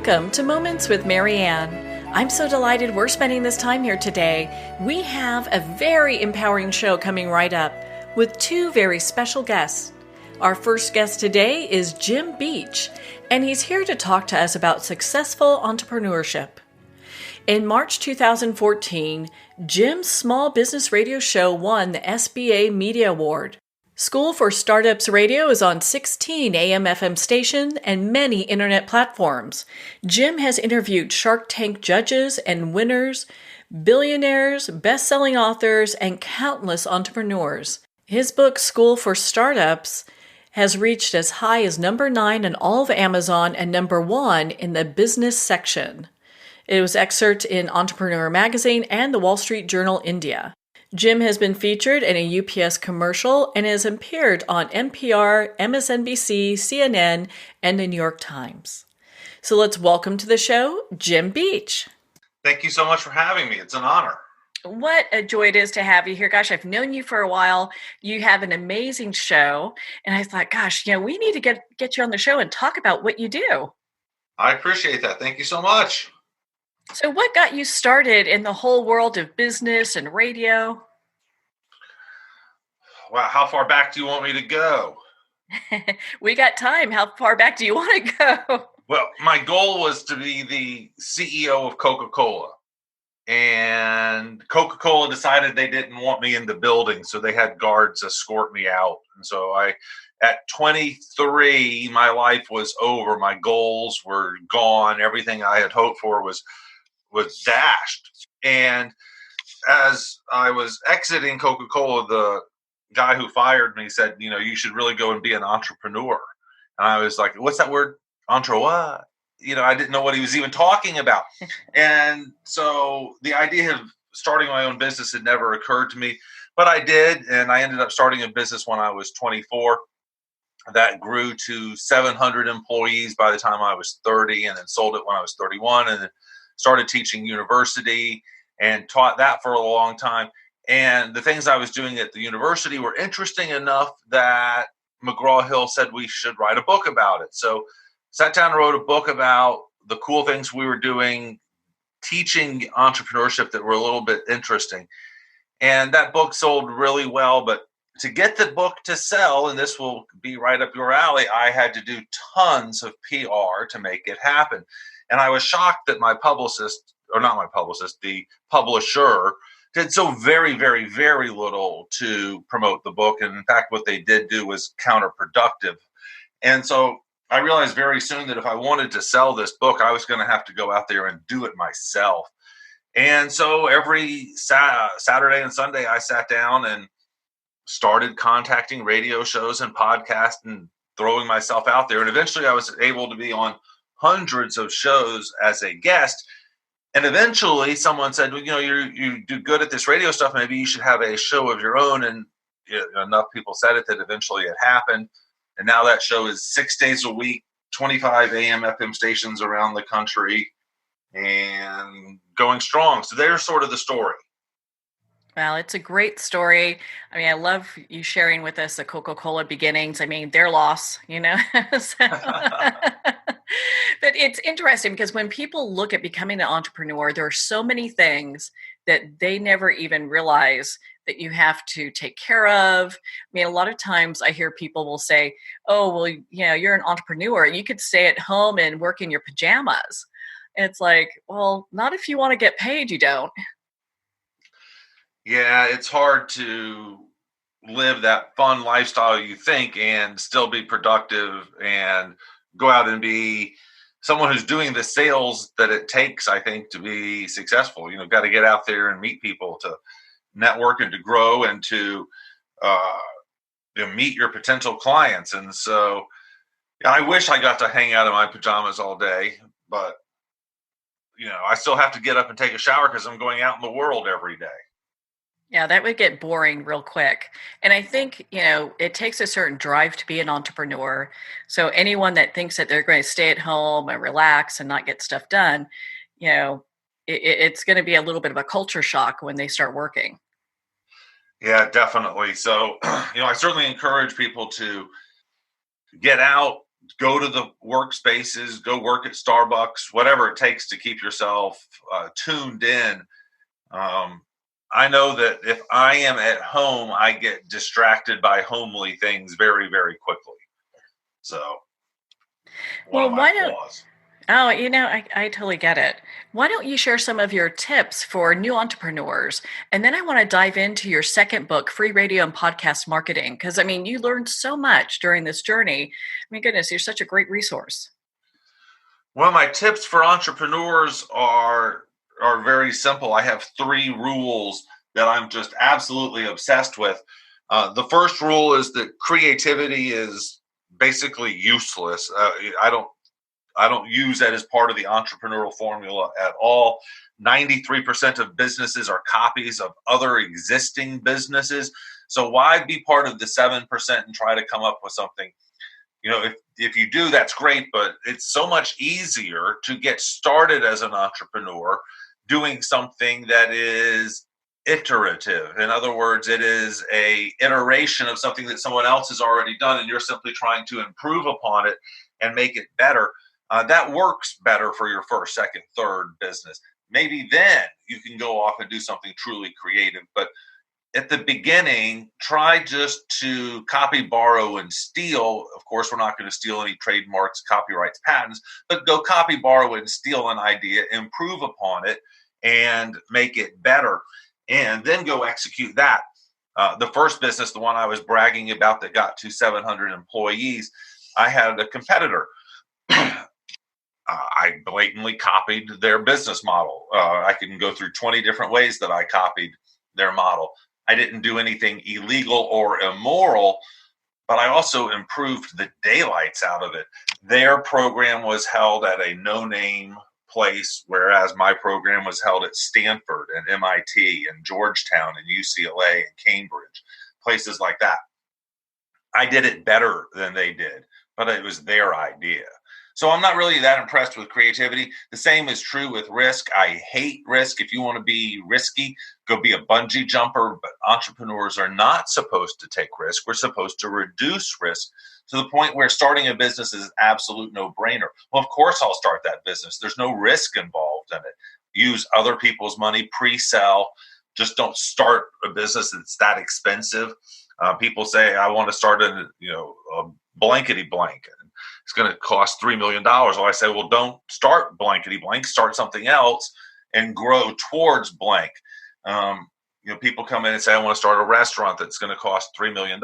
Welcome to Moments with Marianne. I'm so delighted we're spending this time here today. We have a very empowering show coming right up with two very special guests. Our first guest today is Jim Beach, and he's here to talk to us about successful entrepreneurship. In March 2014, Jim's small business radio show won the SBA Media Award. School for Startups Radio is on 16 AM/FM stations and many internet platforms. Jim has interviewed Shark Tank judges and winners, billionaires, best-selling authors, and countless entrepreneurs. His book, School for Startups, has reached as high as number 9 in all of Amazon and number 1 in the business section. It was excerpted in Entrepreneur Magazine and the Wall Street Journal India. Jim has been featured in a UPS commercial and has appeared on NPR, MSNBC, CNN, and the New York Times. So let's welcome to the show, Jim Beach. Thank you so much for having me. It's an honor. What a joy it is to have you here. Gosh, I've known you for a while. You have an amazing show. And I thought, gosh, we need to get you on the show and talk about what you do. I appreciate that. Thank you so much. So what got you started in the whole world of business and radio? Wow, how far back do you want me to go? We got time. How far back do you want to go? Well, my goal was to be the CEO of Coca-Cola. And Coca-Cola decided they didn't want me in the building, so they had guards escort me out. And so at 23, my life was over. My goals were gone. Everything I had hoped for was dashed. And as I was exiting Coca-Cola, the guy who fired me said, you should really go and be an entrepreneur. And I was like, what's that word? Entre what? I didn't know what he was even talking about. And so the idea of starting my own business had never occurred to me, but I did. And I ended up starting a business when I was 24. That grew to 700 employees by the time I was 30, and then sold it when I was 31, and then started teaching university and taught that for a long time. And the things I was doing at the university were interesting enough that McGraw-Hill said we should write a book about it. So sat down and wrote a book about the cool things we were doing, teaching entrepreneurship that were a little bit interesting. And that book sold really well. But to get the book to sell, and this will be right up your alley, I had to do tons of PR to make it happen. And I was shocked that the publisher did so very, very, very little to promote the book. And in fact, what they did do was counterproductive. And so I realized very soon that if I wanted to sell this book, I was going to have to go out there and do it myself. And so every Saturday and Sunday, I sat down and started contacting radio shows and podcasts and throwing myself out there. And eventually I was able to be on hundreds of shows as a guest. And eventually someone said, well, you do good at this radio stuff. Maybe you should have a show of your own. And enough people said it that eventually it happened. And now that show is 6 days a week, 25 AM/FM stations around the country, and going strong. So there's sort of the story. Well, it's a great story. I mean, I love you sharing with us the Coca-Cola beginnings. I mean, their loss, But it's interesting because when people look at becoming an entrepreneur, there are so many things that they never even realize that you have to take care of. I mean, a lot of times I hear people will say, oh, well, you're an entrepreneur. You could stay at home and work in your pajamas. And it's like, well, not if you want to get paid, you don't. Yeah, it's hard to live that fun lifestyle you think and still be productive and go out and be someone who's doing the sales that it takes, I think, to be successful. Got to get out there and meet people to network and to grow and to meet your potential clients. And so I wish I got to hang out in my pajamas all day, but I still have to get up and take a shower because I'm going out in the world every day. Yeah, that would get boring real quick. And I think, it takes a certain drive to be an entrepreneur. So anyone that thinks that they're going to stay at home and relax and not get stuff done, it's going to be a little bit of a culture shock when they start working. Yeah, definitely. So, I certainly encourage people to get out, go to the workspaces, go work at Starbucks, whatever it takes to keep yourself tuned in. I know that if I am at home, I get distracted by homely things very, very quickly. So one Well, of my why don't flaws. Oh, I totally get it. Why don't you share some of your tips for new entrepreneurs? And then I want to dive into your second book, Free Radio and Podcast Marketing, because I mean, you learned so much during this journey. My goodness, you're such a great resource. Well, my tips for entrepreneurs are very simple. I have 3 rules that I'm just absolutely obsessed with. The first rule is that creativity is basically useless. I don't use that as part of the entrepreneurial formula at all. 93% of businesses are copies of other existing businesses. So why be part of the 7% and try to come up with something? If you do, that's great, but it's so much easier to get started as an entrepreneur doing something that is iterative. In other words, it is a iteration of something that someone else has already done, and you're simply trying to improve upon it and make it better. That works better for your first, second, third business. Maybe then you can go off and do something truly creative. But at the beginning, try just to copy, borrow, and steal. Of course, we're not going to steal any trademarks, copyrights, patents, but go copy, borrow, and steal an idea, improve upon it, and make it better. And then go execute that. The first business, the one I was bragging about that got to 700 employees, I had a competitor. I blatantly copied their business model. I can go through 20 different ways that I copied their model. I didn't do anything illegal or immoral, but I also improved the daylights out of it. Their program was held at a no-name place, whereas my program was held at Stanford and MIT and Georgetown and UCLA and Cambridge, places like that. I did it better than they did, but it was their idea. So I'm not really that impressed with creativity. The same is true with risk. I hate risk. If you want to be risky, go be a bungee jumper. But entrepreneurs are not supposed to take risk. We're supposed to reduce risk to the point where starting a business is an absolute no-brainer. Well, of course I'll start that business. There's no risk involved in it. Use other people's money, pre-sell. Just don't start a business that's that expensive. People say, I want to start a blankety blank. It's going to cost $3 million. Well, I say, well, don't start blankety blank. Start something else and grow towards blank. People come in and say, I want to start a restaurant that's going to cost $3 million.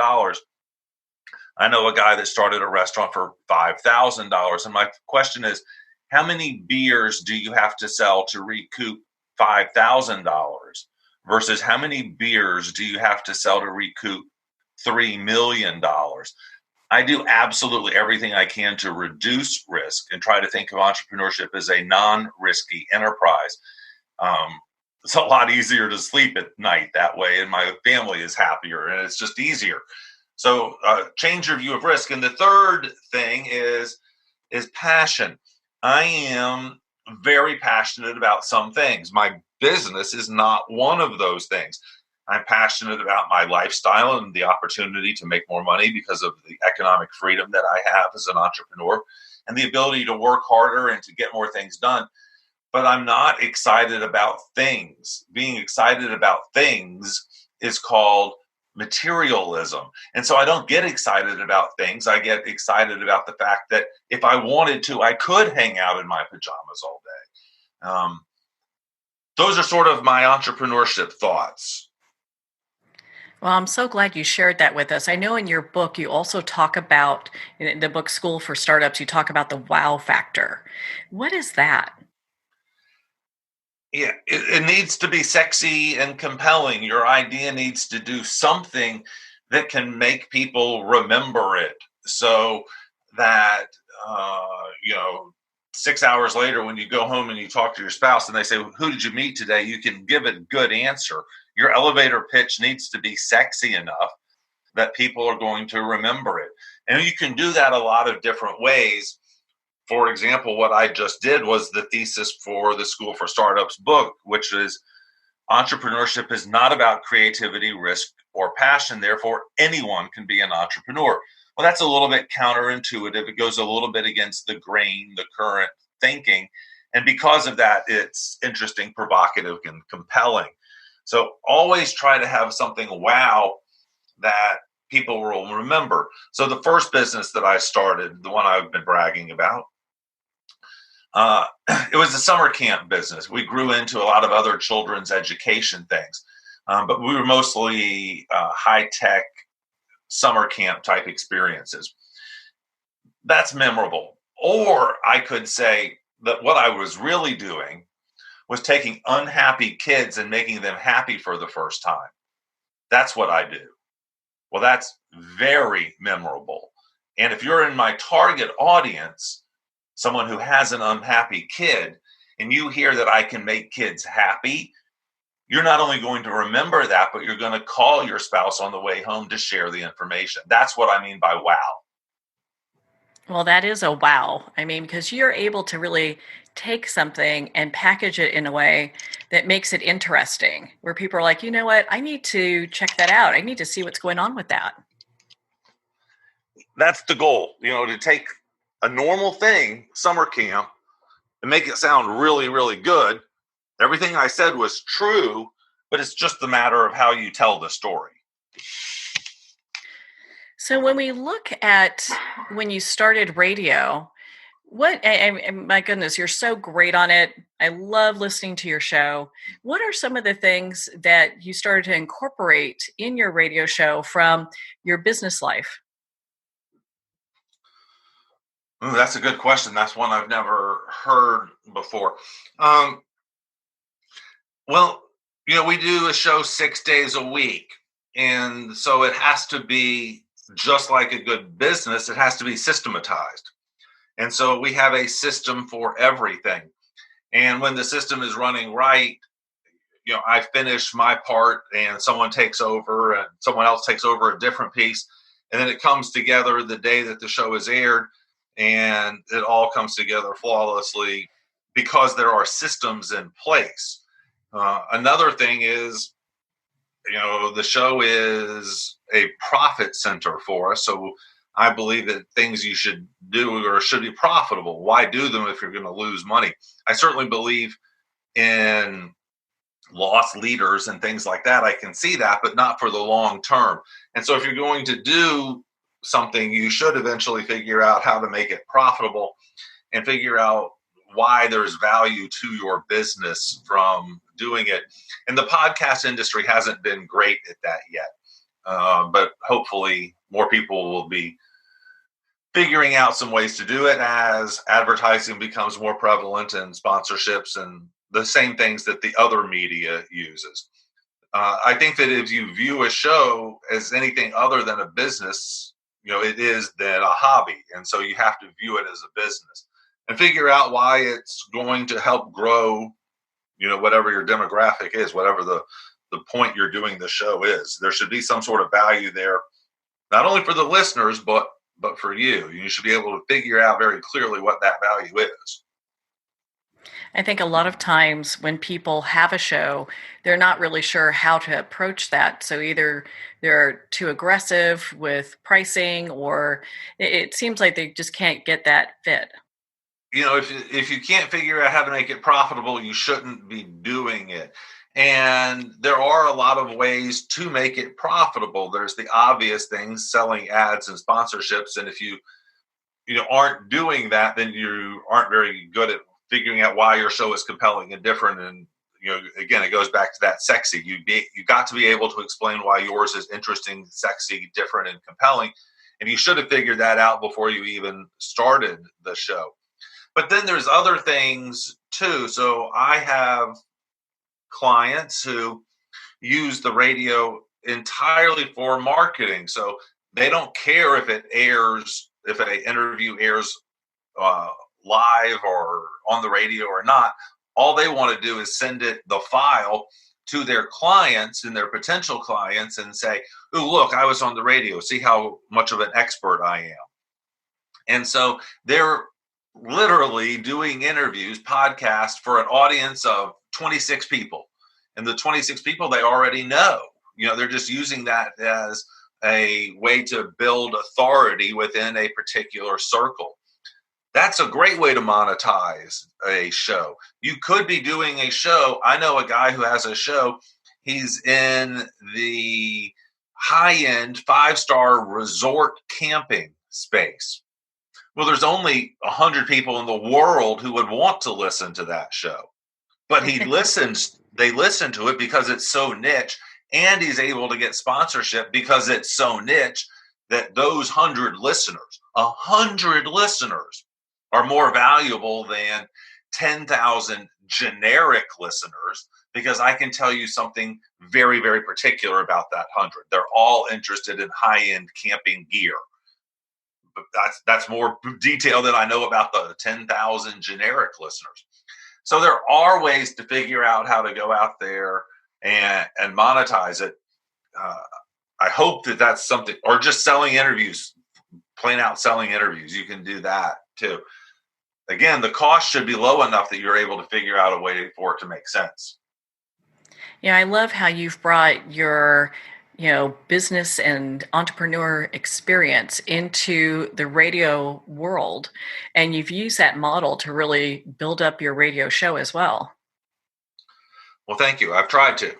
I know a guy that started a restaurant for $5,000. And my question is, how many beers do you have to sell to recoup $5,000 versus how many beers do you have to sell to recoup $3 million? I do absolutely everything I can to reduce risk and try to think of entrepreneurship as a non-risky enterprise. It's a lot easier to sleep at night that way, and my family is happier, and it's just easier. So change your view of risk. And the third thing is passion. I am very passionate about some things. My business is not one of those things. I'm passionate about my lifestyle and the opportunity to make more money because of the economic freedom that I have as an entrepreneur and the ability to work harder and to get more things done. But I'm not excited about things. Being excited about things is called materialism. And so I don't get excited about things. I get excited about the fact that if I wanted to, I could hang out in my pajamas all day. Those are sort of my entrepreneurship thoughts. Well, I'm so glad you shared that with us. I know in your book, you also talk about, in the book School for Startups, you talk about the wow factor. What is that? Yeah, it needs to be sexy and compelling. Your idea needs to do something that can make people remember it so that, 6 hours later, when you go home and you talk to your spouse and they say, who did you meet today? You can give a good answer. Your elevator pitch needs to be sexy enough that people are going to remember it. And you can do that a lot of different ways. For example, what I just did was the thesis for the School for Startups book, which is entrepreneurship is not about creativity, risk, or passion. Therefore, anyone can be an entrepreneur. Well, that's a little bit counterintuitive. It goes a little bit against the grain, the current thinking. And because of that, it's interesting, provocative, and compelling. So always try to have something wow that people will remember. So the first business that I started, the one I've been bragging about, it was a summer camp business. We grew into a lot of other children's education things, but we were mostly high-tech summer camp type experiences. That's memorable. Or I could say that what I was really doing was taking unhappy kids and making them happy for the first time. That's what I do. Well, that's very memorable. And if you're in my target audience, someone who has an unhappy kid, and you hear that I can make kids happy, you're not only going to remember that, but you're going to call your spouse on the way home to share the information. That's what I mean by wow. Well, that is a wow. I mean, because you're able to really take something and package it in a way that makes it interesting, where people are like, you know what, I need to check that out. I need to see what's going on with that. That's the goal, to take a normal thing, summer camp, and make it sound really, really good. Everything I said was true, but it's just a matter of how you tell the story. So when we look at when you started radio, and my goodness, you're so great on it. I love listening to your show. What are some of the things that you started to incorporate in your radio show from your business life? Ooh, that's a good question. That's one I've never heard before. Well, we do a show 6 days a week. And so it has to be just like a good business, it has to be systematized. And so we have a system for everything. And when the system is running right, I finish my part and someone takes over and someone else takes over a different piece. And then it comes together the day that the show is aired, and it all comes together flawlessly because there are systems in place. Another thing is, the show is a profit center for us. So I believe that things you should do or should be profitable. Why do them if you're going to lose money? I certainly believe in lost leaders and things like that. I can see that, but not for the long term. And so if you're going to do something, you should eventually figure out how to make it profitable and figure out why there's value to your business from doing it. And the podcast industry hasn't been great at that yet. But hopefully more people will be figuring out some ways to do it as advertising becomes more prevalent and sponsorships and the same things that the other media uses. I think that if you view a show as anything other than a business, it is then a hobby. And so you have to view it as a business and figure out why it's going to help grow, whatever your demographic is, whatever the point you're doing the show is. There should be some sort of value there, not only for the listeners, but for you. You should be able to figure out very clearly what that value is. I think a lot of times when people have a show, they're not really sure how to approach that. So either they're too aggressive with pricing, or it seems like they just can't get that fit. If you can't figure out how to make it profitable, you shouldn't be doing it. And there are a lot of ways to make it profitable. There's the obvious things, selling ads and sponsorships. And if you aren't doing that, then you aren't very good at figuring out why your show is compelling and different. And again, it goes back to that sexy. You got to be able to explain why yours is interesting, sexy, different, and compelling. And you should have figured that out before you even started the show. But then there's other things too. So I have clients who use the radio entirely for marketing. So they don't care if if an interview airs live or on the radio or not. All they want to do is send the file to their clients and their potential clients and say, "Oh, look, I was on the radio. See how much of an expert I am." And so they're literally doing interviews, podcasts for an audience of 26 people. And the 26 people they already know. They're just using that as a way to build authority within a particular circle. That's a great way to monetize a show. You could be doing a show. I know a guy who has a show. He's in the high-end 5-star resort camping space. Well, there's only 100 people in the world who would want to listen to that show. But they listen to it because it's so niche, and he's able to get sponsorship because it's so niche that those 100 listeners are more valuable than 10,000 generic listeners, because I can tell you something very, very particular about that 100. They're all interested in high-end camping gear. But that's more detail than I know about the 10,000 generic listeners. So there are ways to figure out how to go out there and monetize it. I hope that that's something, or just selling interviews, plain out selling interviews. You can do that too. Again, the cost should be low enough that you're able to figure out a way for it to make sense. Yeah, I love how you've brought your, business and entrepreneur experience into the radio world, and you've used that model to really build up your radio show as well. Well, thank you. I've tried to.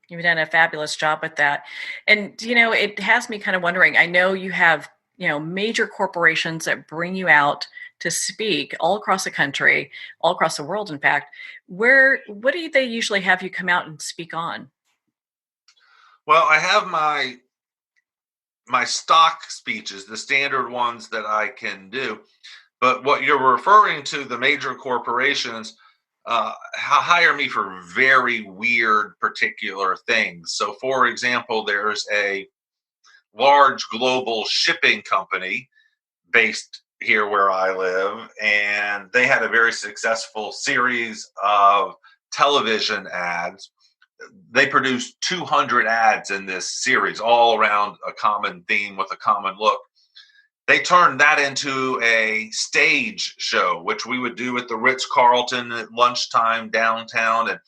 You've done a fabulous job with that. And, it has me kind of wondering, I know you have, major corporations that bring you out to speak all across the country, all across the world, in fact. What do they usually have you come out and speak on? Well, I have my stock speeches, the standard ones that I can do. But what you're referring to, the major corporations, hire me for very weird particular things. So, for example, there's a large global shipping company based here where I live, and they had a very successful series of television ads. They produced 200 ads in this series, all around a common theme with a common look. They turned that into a stage show, which we would do at the Ritz-Carlton at lunchtime downtown, and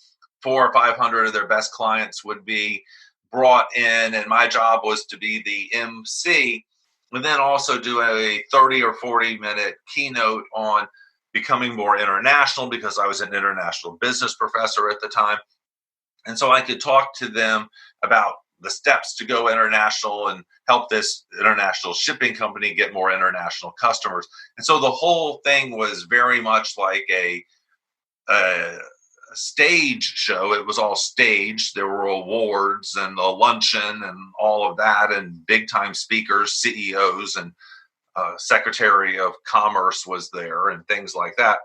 400 or 500 of their best clients would be brought in, and my job was to be the MC, and then also do a 30 or 40 minute keynote on becoming more international, because I was an international business professor at the time. And so I could talk to them about the steps to go international and help this international shipping company get more international customers. And so the whole thing was very much like a stage show. It was all staged. There were awards and a luncheon and all of that, and big time speakers, CEOs, and Secretary of Commerce was there and things like that.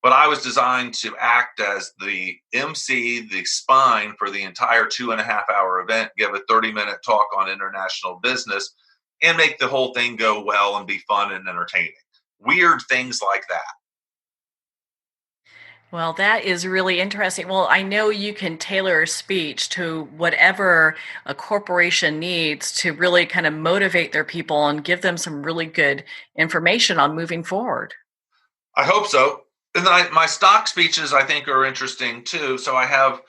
But I was designed to act as the MC, the spine for the entire 2.5-hour event, give a 30-minute talk on international business, and make the whole thing go well and be fun and entertaining. Weird things like that. Well, that is really interesting. Well, I know you can tailor a speech to whatever a corporation needs to really kind of motivate their people and give them some really good information on moving forward. I hope so. And my stock speeches, I think, are interesting too. So I have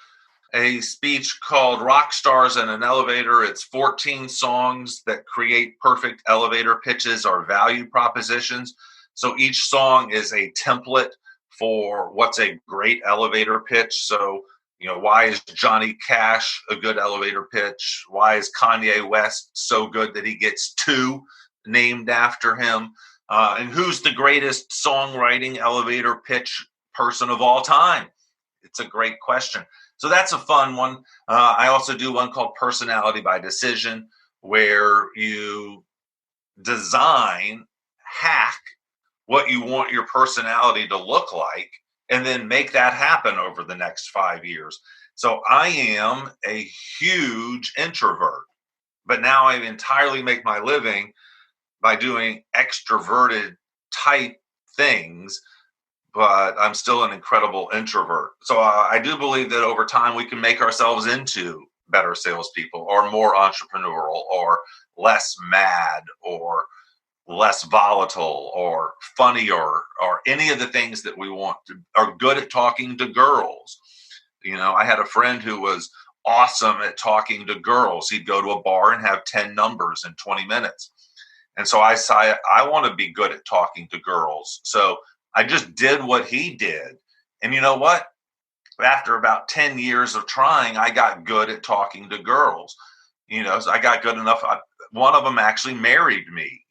a speech called Rock Stars in an Elevator. It's 14 songs that create perfect elevator pitches or value propositions. So each song is a template for what's a great elevator pitch. So, why is Johnny Cash a good elevator pitch? Why is Kanye West so good that he gets 2 named after him? And who's the greatest songwriting elevator pitch person of all time? It's a great question. So that's a fun one. I also do one called Personality by Decision, where you hack what you want your personality to look like, and then make that happen over the next 5 years. So I am a huge introvert, but now I entirely make my living by doing extroverted type things, but I'm still an incredible introvert. So I do believe that over time we can make ourselves into better salespeople, or more entrepreneurial, or less mad, or less volatile, or funnier, or any of the things that we want to, are good at talking to girls. I had a friend who was awesome at talking to girls. He'd go to a bar and have 10 numbers in 20 minutes. And so I decided I want to be good at talking to girls. So I just did what he did. And you know what? After about 10 years of trying, I got good at talking to girls. So I got good enough. One of them actually married me.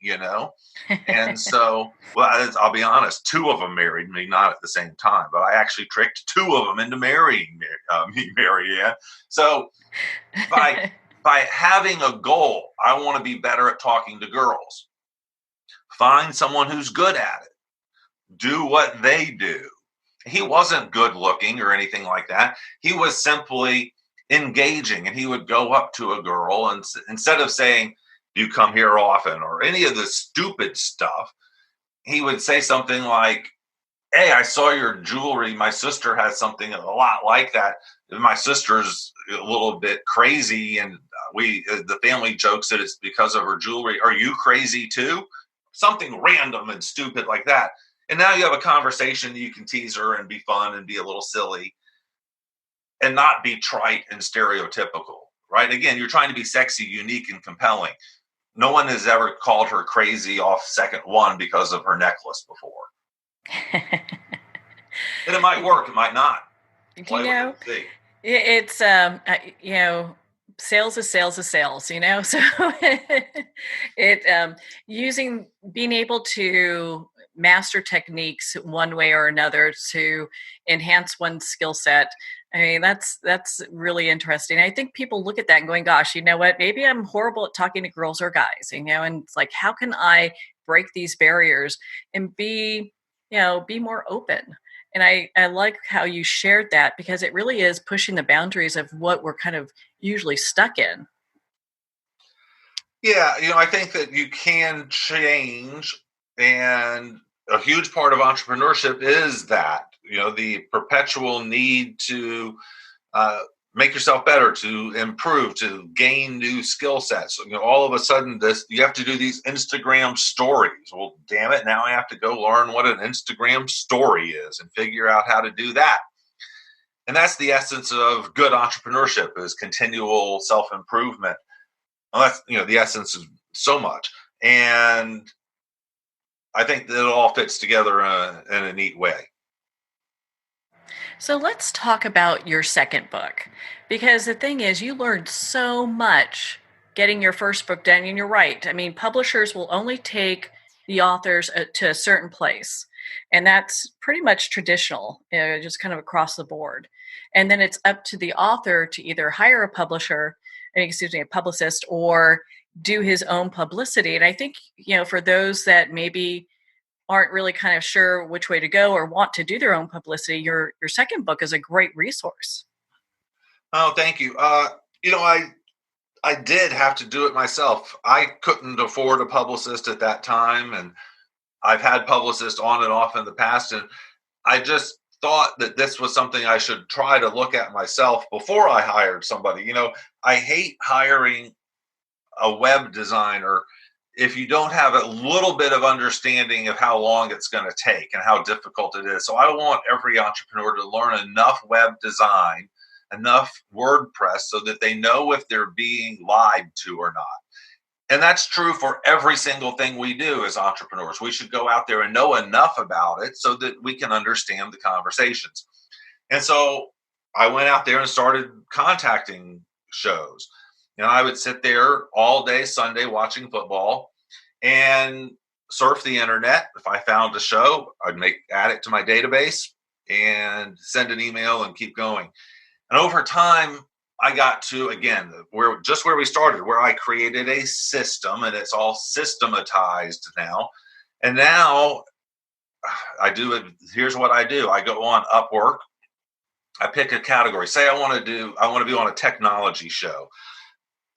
And so, well, I'll be honest, two of them married me, not at the same time, but I actually tricked two of them into marrying me, Marianne. So by having a goal, I want to be better at talking to girls. Find someone who's good at it. Do what they do. He wasn't good looking or anything like that. He was simply engaging, and he would go up to a girl and instead of saying, "Do you come here often?" or any of the stupid stuff, he would say something like, "Hey, I saw your jewelry. My sister has something a lot like that. My sister's a little bit crazy, and the family jokes that it's because of her jewelry. Are you crazy too?" Something random and stupid like that. And now you have a conversation that you can tease her and be fun and be a little silly and not be trite and stereotypical, right? Again, you're trying to be sexy, unique, and compelling. No one has ever called her crazy off second one because of her necklace before. And it might work, it might not. It's sales is sales is sales, so being able to master techniques one way or another to enhance one's skill set. I mean, that's really interesting. I think people look at that and going, gosh, you know what, maybe I'm horrible at talking to girls or guys, and it's like, how can I break these barriers and be more open? And I like how you shared that, because it really is pushing the boundaries of what we're kind of usually stuck in. Yeah, I think that you can change, and a huge part of entrepreneurship is that, the perpetual need to make yourself better, to improve, to gain new skill sets. All of a sudden, you have to do these Instagram stories. Well, damn it, now I have to go learn what an Instagram story is and figure out how to do that. And that's the essence of good entrepreneurship, is continual self-improvement. Well, that's, the essence of so much. And I think that it all fits together in a neat way. So let's talk about your second book, because the thing is, you learned so much getting your first book done. And you're right. I mean, publishers will only take the authors to a certain place. And that's pretty much traditional, just kind of across the board. And then it's up to the author to either hire a a publicist, or do his own publicity. And I think, for those that maybe aren't really kind of sure which way to go or want to do their own publicity, your second book is a great resource. Oh, thank you. I did have to do it myself. I couldn't afford a publicist at that time, and I've had publicists on and off in the past, and I just thought that this was something I should try to look at myself before I hired somebody. I hate hiring a web designer if you don't have a little bit of understanding of how long it's going to take and how difficult it is. So I want every entrepreneur to learn enough web design, enough WordPress, so that they know if they're being lied to or not. And that's true for every single thing we do as entrepreneurs. We should go out there and know enough about it so that we can understand the conversations. And so I went out there and started contacting shows. I would sit there all day Sunday watching football and surf the internet. If I found a show, I'd add it to my database and send an email and keep going. And over time, I got to, again, where we started, where I created a system, and it's all systematized now. And now I do it. Here's what I do. I go on Upwork. I pick a category. Say I want to be on a technology show.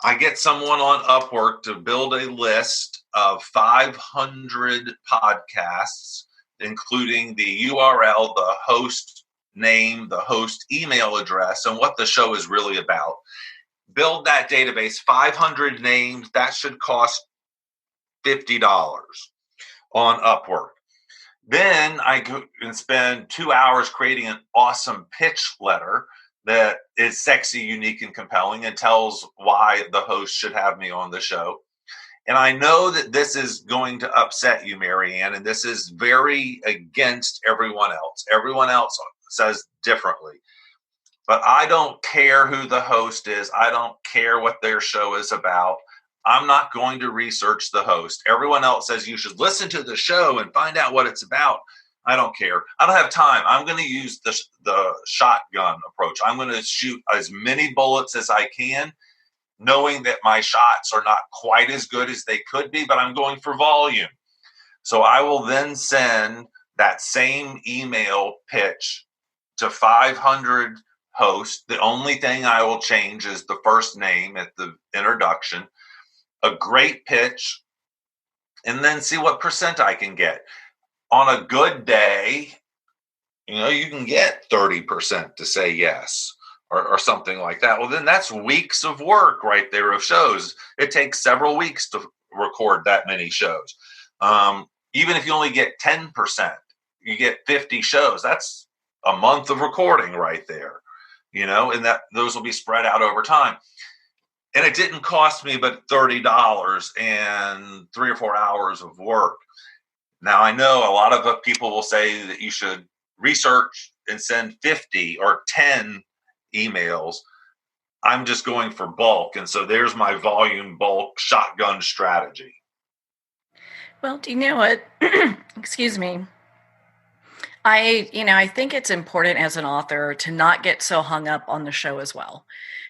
I get someone on Upwork to build a list of 500 podcasts, including the URL, the host name, the host email address, and what the show is really about. Build that database, 500 names. That should cost $50 on Upwork. Then I go and spend 2 hours creating an awesome pitch letter that is sexy, unique, and compelling and tells why the host should have me on the show. And I know that this is going to upset you, Marianne, and this is very against everyone else. Everyone else says differently. But I don't care who the host is. I don't care what their show is about. I'm not going to research the host. Everyone else says you should listen to the show and find out what it's about. I don't care. I don't have time. I'm going to use the shotgun approach. I'm going to shoot as many bullets as I can, knowing that my shots are not quite as good as they could be, but I'm going for volume. So I will then send that same email pitch to 500 hosts. The only thing I will change is the first name at the introduction, a great pitch, and then see what percent I can get. On a good day, you can get 30% to say yes or something like that. Well, then that's weeks of work right there of shows. It takes several weeks to record that many shows. Even if you only get 10%, you get 50 shows. That's a month of recording right there, and that those will be spread out over time. And it didn't cost me but $30 and 3 or 4 hours of work. Now, I know a lot of people will say that you should research and send 50 or 10 emails. I'm just going for bulk. And so there's my volume bulk shotgun strategy. Well, do you know what? Excuse me. I think it's important as an author to not get so hung up on the show as well.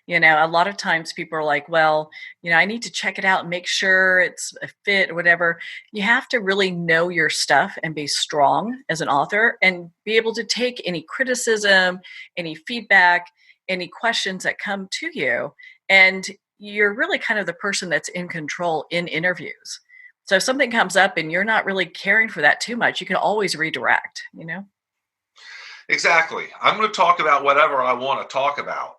A lot of times people are like, well, I need to check it out and make sure it's a fit or whatever. You have to really know your stuff and be strong as an author and be able to take any criticism, any feedback, any questions that come to you. And you're really kind of the person that's in control in interviews. So if something comes up and you're not really caring for that too much, you can always redirect, Exactly. I'm going to talk about whatever I want to talk about.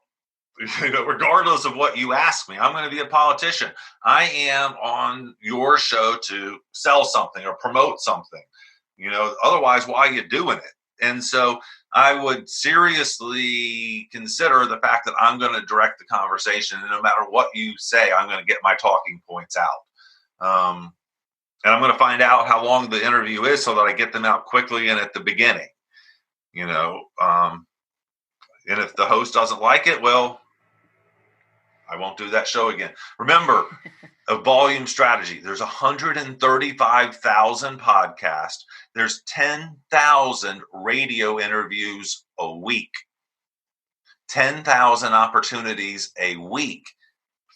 Regardless of what you ask me, I'm going to be a politician. I am on your show to sell something or promote something. Otherwise, why are you doing it? And so I would seriously consider the fact that I'm going to direct the conversation. And no matter what you say, I'm going to get my talking points out. And I'm going to find out how long the interview is so that I get them out quickly and at the beginning. And if the host doesn't like it, well, I won't do that show again. Remember, a volume strategy. There's 135,000 podcasts. There's 10,000 radio interviews a week. 10,000 opportunities a week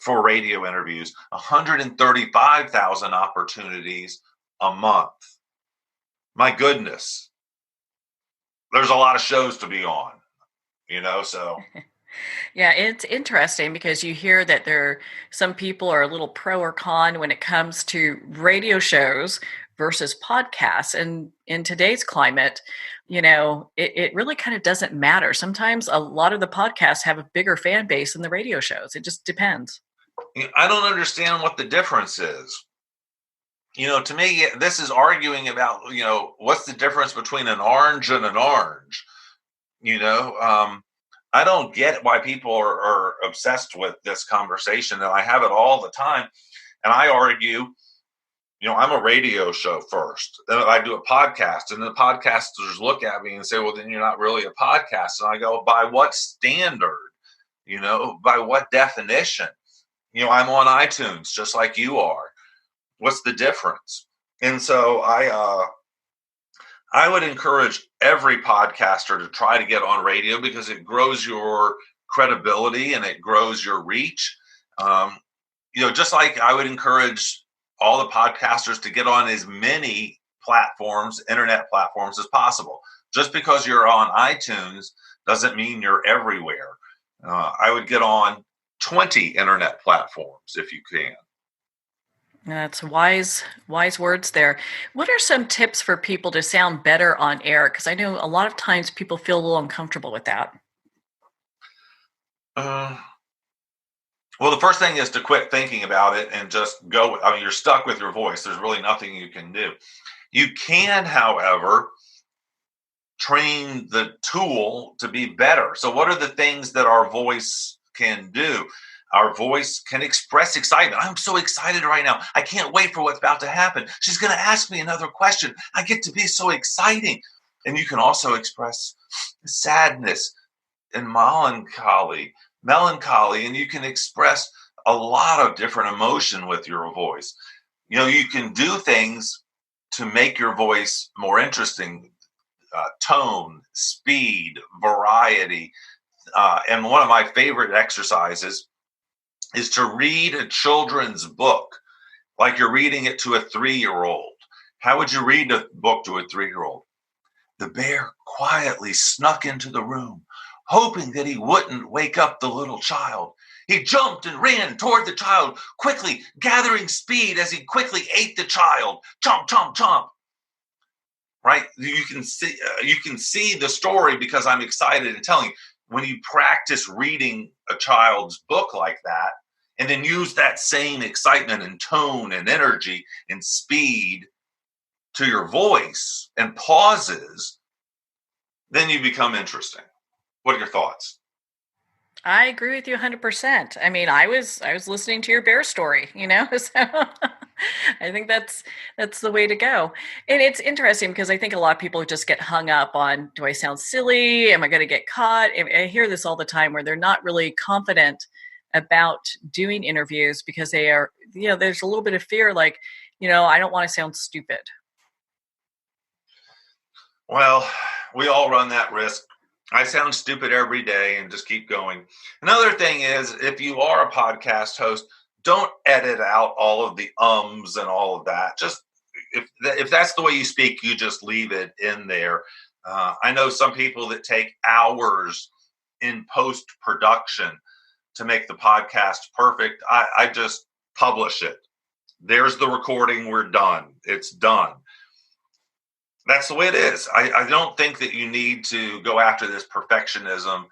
for radio interviews. 135,000 opportunities a month. My goodness. There's a lot of shows to be on, so... Yeah, it's interesting because you hear that some people are a little pro or con when it comes to radio shows versus podcasts. And in today's climate, it really kind of doesn't matter. Sometimes a lot of the podcasts have a bigger fan base than the radio shows. It just depends. I don't understand what the difference is. To me, this is arguing about, what's the difference between an orange and an orange? I don't get why people are obsessed with this conversation, and I have it all the time. And I argue, I'm a radio show first. Then I do a podcast, and the podcasters look at me and say, well, then you're not really a podcast. And I go, by what standard? By what definition? I'm on iTunes just like you are. What's the difference? And so I would encourage every podcaster to try to get on radio because it grows your credibility and it grows your reach. Just like I would encourage all the podcasters to get on as many platforms, internet platforms as possible. Just because you're on iTunes doesn't mean you're everywhere. I would get on 20 internet platforms if you can. That's wise words there. What are some tips for people to sound better on air? Because I know a lot of times people feel a little uncomfortable with that. Well, the first thing is to quit thinking about it and just go. You're stuck with your voice. There's really nothing you can do. You can, however, train the tool to be better. So what are the things that our voice can do? Our voice can express excitement. I'm so excited right now. I can't wait for what's about to happen. She's going to ask me another question. I get to be so exciting. And you can also express sadness and melancholy, and you can express a lot of different emotion with your voice. You can do things to make your voice more interesting, tone, speed, variety. And one of my favorite exercises is to read a children's book like you're reading it to a 3-year-old. How would you read a book to a 3-year-old? The bear quietly snuck into the room, hoping that he wouldn't wake up the little child. He jumped and ran toward the child, quickly gathering speed as he quickly ate the child. Chomp, chomp, chomp. Right? You can see the story because I'm excited and telling you. When you practice reading a child's book like that, and then use that same excitement and tone and energy and speed to your voice and pauses, then you become interesting. What are your thoughts? I agree with you 100%. I mean, I was listening to your bear story, so I think that's the way to go. And it's interesting because I think a lot of people just get hung up on, do I sound silly? Am I going to get caught? I hear this all the time where they're not really confident about doing interviews because they are, there's a little bit of fear, like, I don't want to sound stupid. Well, we all run that risk. I sound stupid every day and just keep going. Another thing is, if you are a podcast host, don't edit out all of the ums and all of that. Just if that's the way you speak, you just leave it in there. I know some people that take hours in post-production to make the podcast perfect. I just publish it. There's the recording. We're done. It's done. That's the way it is. I don't think that you need to go after this perfectionism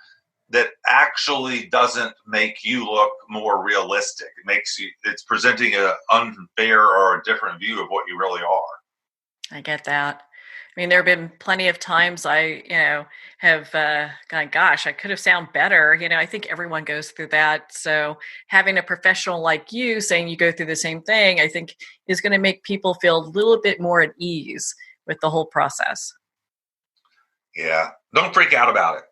that actually doesn't make you look more realistic. It's presenting an unfair or a different view of what you really are. I get that. I mean, there have been plenty of times I, have gone, gosh, I could have sounded better. I think everyone goes through that. So having a professional like you saying you go through the same thing, I think is going to make people feel a little bit more at ease with the whole process. Yeah. Don't freak out about it.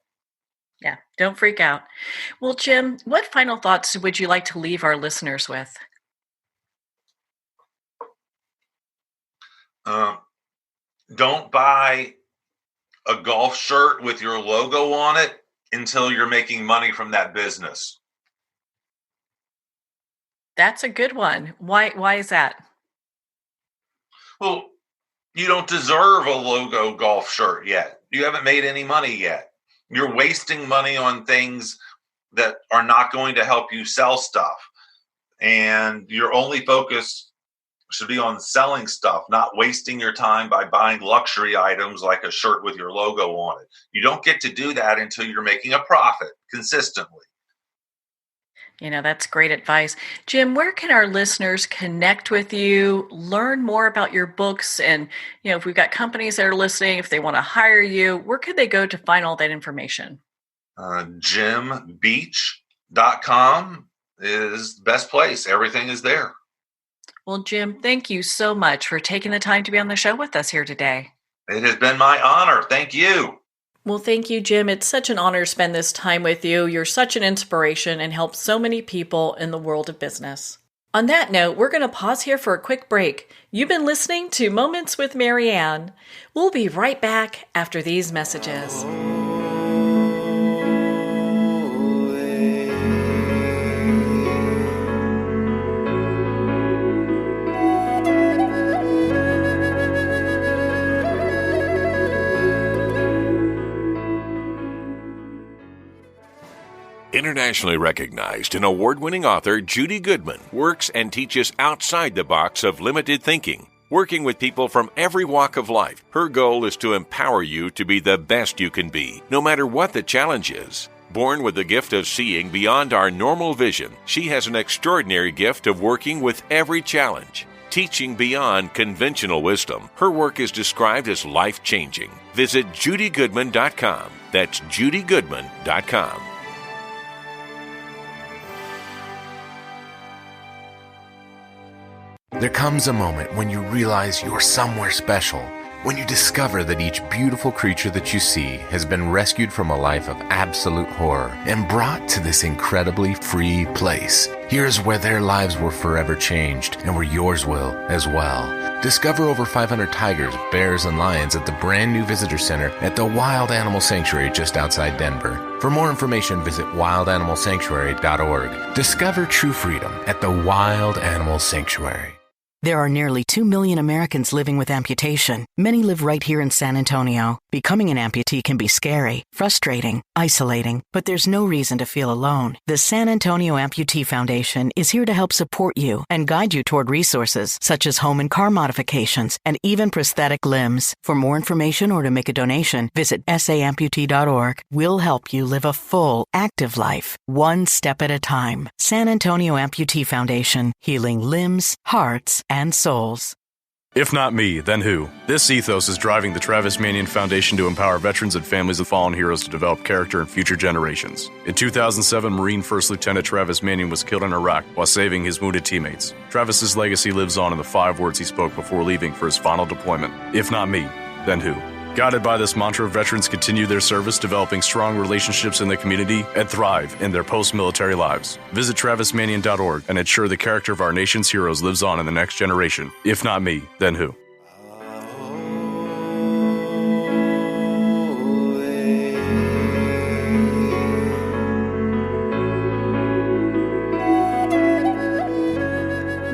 Yeah. Don't freak out. Well, Jim, what final thoughts would you like to leave our listeners with? Don't buy a golf shirt with your logo on it until you're making money from that business. That's a good one. Why is that? Well, you don't deserve a logo golf shirt yet. You haven't made any money yet. You're wasting money on things that are not going to help you sell stuff. And your only focus should be on selling stuff, not wasting your time by buying luxury items like a shirt with your logo on it. You don't get to do that until you're making a profit consistently. That's great advice. Jim, where can our listeners connect with you, learn more about your books? And, if we've got companies that are listening, if they want to hire you, where could they go to find all that information? JimBeach.com is the best place. Everything is there. Well, Jim, thank you so much for taking the time to be on the show with us here today. It has been my honor. Thank you. Well, thank you, Jim. It's such an honor to spend this time with you. You're such an inspiration and help so many people in the world of business. On that note, we're going to pause here for a quick break. You've been listening to Moments with Marianne. We'll be right back after these messages. Internationally recognized and award-winning author Judy Goodman works and teaches outside the box of limited thinking. Working with people from every walk of life, her goal is to empower you to be the best you can be, no matter what the challenge is. Born with the gift of seeing beyond our normal vision, she has an extraordinary gift of working with every challenge. teaching beyond conventional wisdom. Her work is described as life-changing. Visit judygoodman.com. That's judygoodman.com. There comes a moment when you realize you're somewhere special. When you discover that each beautiful creature that you see has been rescued from a life of absolute horror and brought to this incredibly free place. Here's where their lives were forever changed and where yours will as well. Discover over 500 tigers, bears, and lions at the brand new visitor center at the Wild Animal Sanctuary just outside Denver. For more information, visit wildanimalsanctuary.org. Discover true freedom at the Wild Animal Sanctuary. There are nearly 2 million Americans living with amputation. Many live right here in San Antonio. Becoming an amputee can be scary, frustrating, isolating, but there's no reason to feel alone. The San Antonio Amputee Foundation is here to help support you and guide you toward resources such as home and car modifications and even prosthetic limbs. For more information or to make a donation, visit saamputee.org. We'll help you live a full, active life, one step at a time. San Antonio Amputee Foundation, healing limbs, hearts, and souls. If not me, then who? This ethos is driving the Travis Manion Foundation to empower veterans and families of fallen heroes to develop character in future generations. In 2007, Marine First Lieutenant Travis Manion was killed in Iraq while saving his wounded teammates. Travis's legacy lives on in the 5 words he spoke before leaving for his final deployment. If not me, then who? Guided by this mantra, veterans continue their service, developing strong relationships in the community, and thrive in their post-military lives. Visit TravisManion.org and ensure the character of our nation's heroes lives on in the next generation. If not me, then who?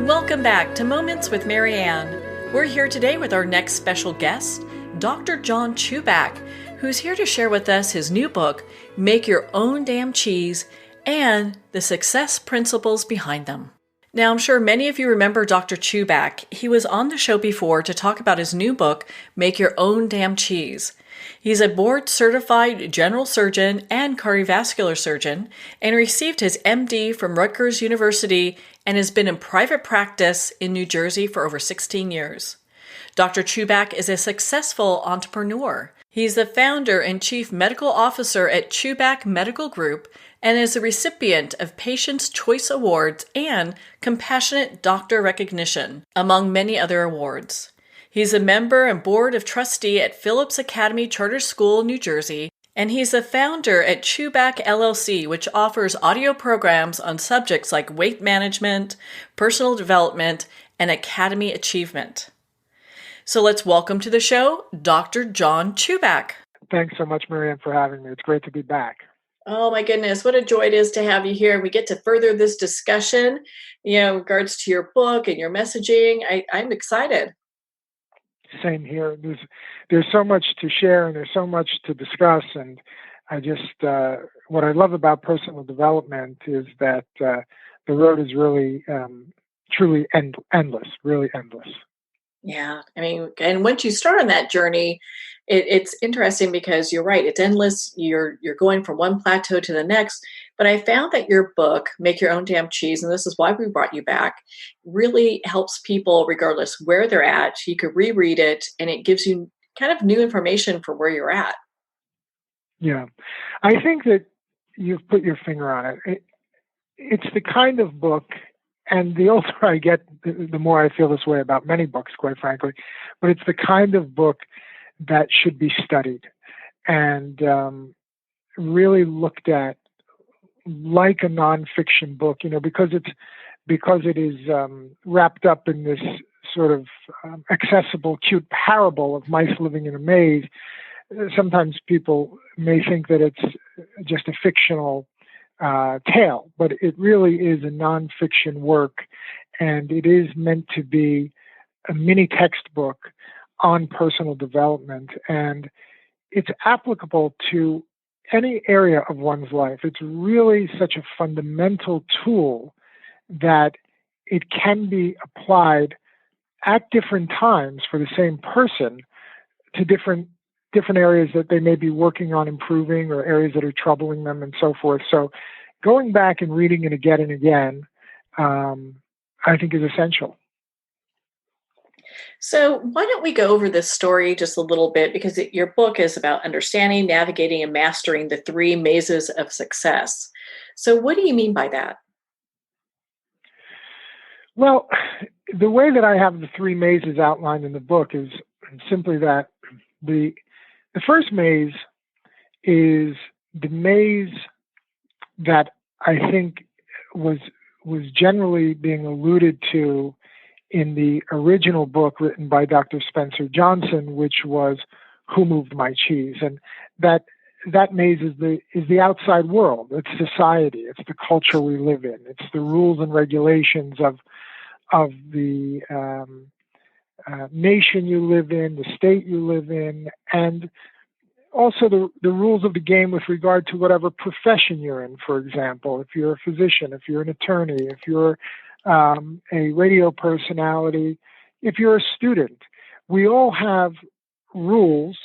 Welcome back to Moments with Mary Ann. We're here today with our next special guest, Dr. John Chuback, who's here to share with us his new book, Make Your Own Damn Cheese, and the success principles behind them. Now, I'm sure many of you remember Dr. Chuback. He was on the show before to talk about his new book, Make Your Own Damn Cheese. He's a board-certified general surgeon and cardiovascular surgeon and received his MD from Rutgers University and has been in private practice in New Jersey for over 16 years. Dr. Chuback is a successful entrepreneur. He's the founder and chief medical officer at Chuback Medical Group and is a recipient of Patients' Choice Awards and Compassionate Doctor Recognition, among many other awards. He's a member and board of trustee at Phillips Academy Charter School, New Jersey, and he's the founder at Chuback LLC, which offers audio programs on subjects like weight management, personal development, and academy achievement. So let's welcome to the show, Dr. John Chuback. Thanks so much, Marianne, for having me. It's great to be back. Oh my goodness, what a joy it is to have you here. We get to further this discussion, in regards to your book and your messaging. I'm excited. Same here. There's so much to share and there's so much to discuss. And I just, what I love about personal development is that the road is really, truly endless, really endless. Yeah, and once you start on that journey, it's interesting because you're right. It's endless. You're going from one plateau to the next. But I found that your book, Make Your Own Damn Cheese, and this is why we brought you back, really helps people regardless where they're at. You could reread it, and it gives you kind of new information for where you're at. Yeah, I think that you've put your finger on it. It's the kind of book. And the older I get, the more I feel this way about many books, quite frankly. But it's the kind of book that should be studied and really looked at like a nonfiction book, because it is wrapped up in this sort of accessible, cute parable of mice living in a maze. Sometimes people may think that it's just a fictional tale, but it really is a nonfiction work, and it is meant to be a mini textbook on personal development, and it's applicable to any area of one's life. It's really such a fundamental tool that it can be applied at different times for the same person to different areas that they may be working on improving or areas that are troubling them and so forth. So going back and reading it again and again, I think is essential. So, why don't we go over this story just a little bit? Because your book is about understanding, navigating, and mastering the three mazes of success. So, what do you mean by that? Well, the way that I have the three mazes outlined in the book is simply that the first maze is the maze that I think was generally being alluded to in the original book written by Dr. Spencer Johnson, which was Who Moved My Cheese? And that maze is the outside world. It's society. It's the culture we live in. It's the rules and regulations of the nation you live in, the state you live in, and also the rules of the game with regard to whatever profession you're in. For example, if you're a physician, if you're an attorney, if you're a radio personality, if you're a student, we all have rules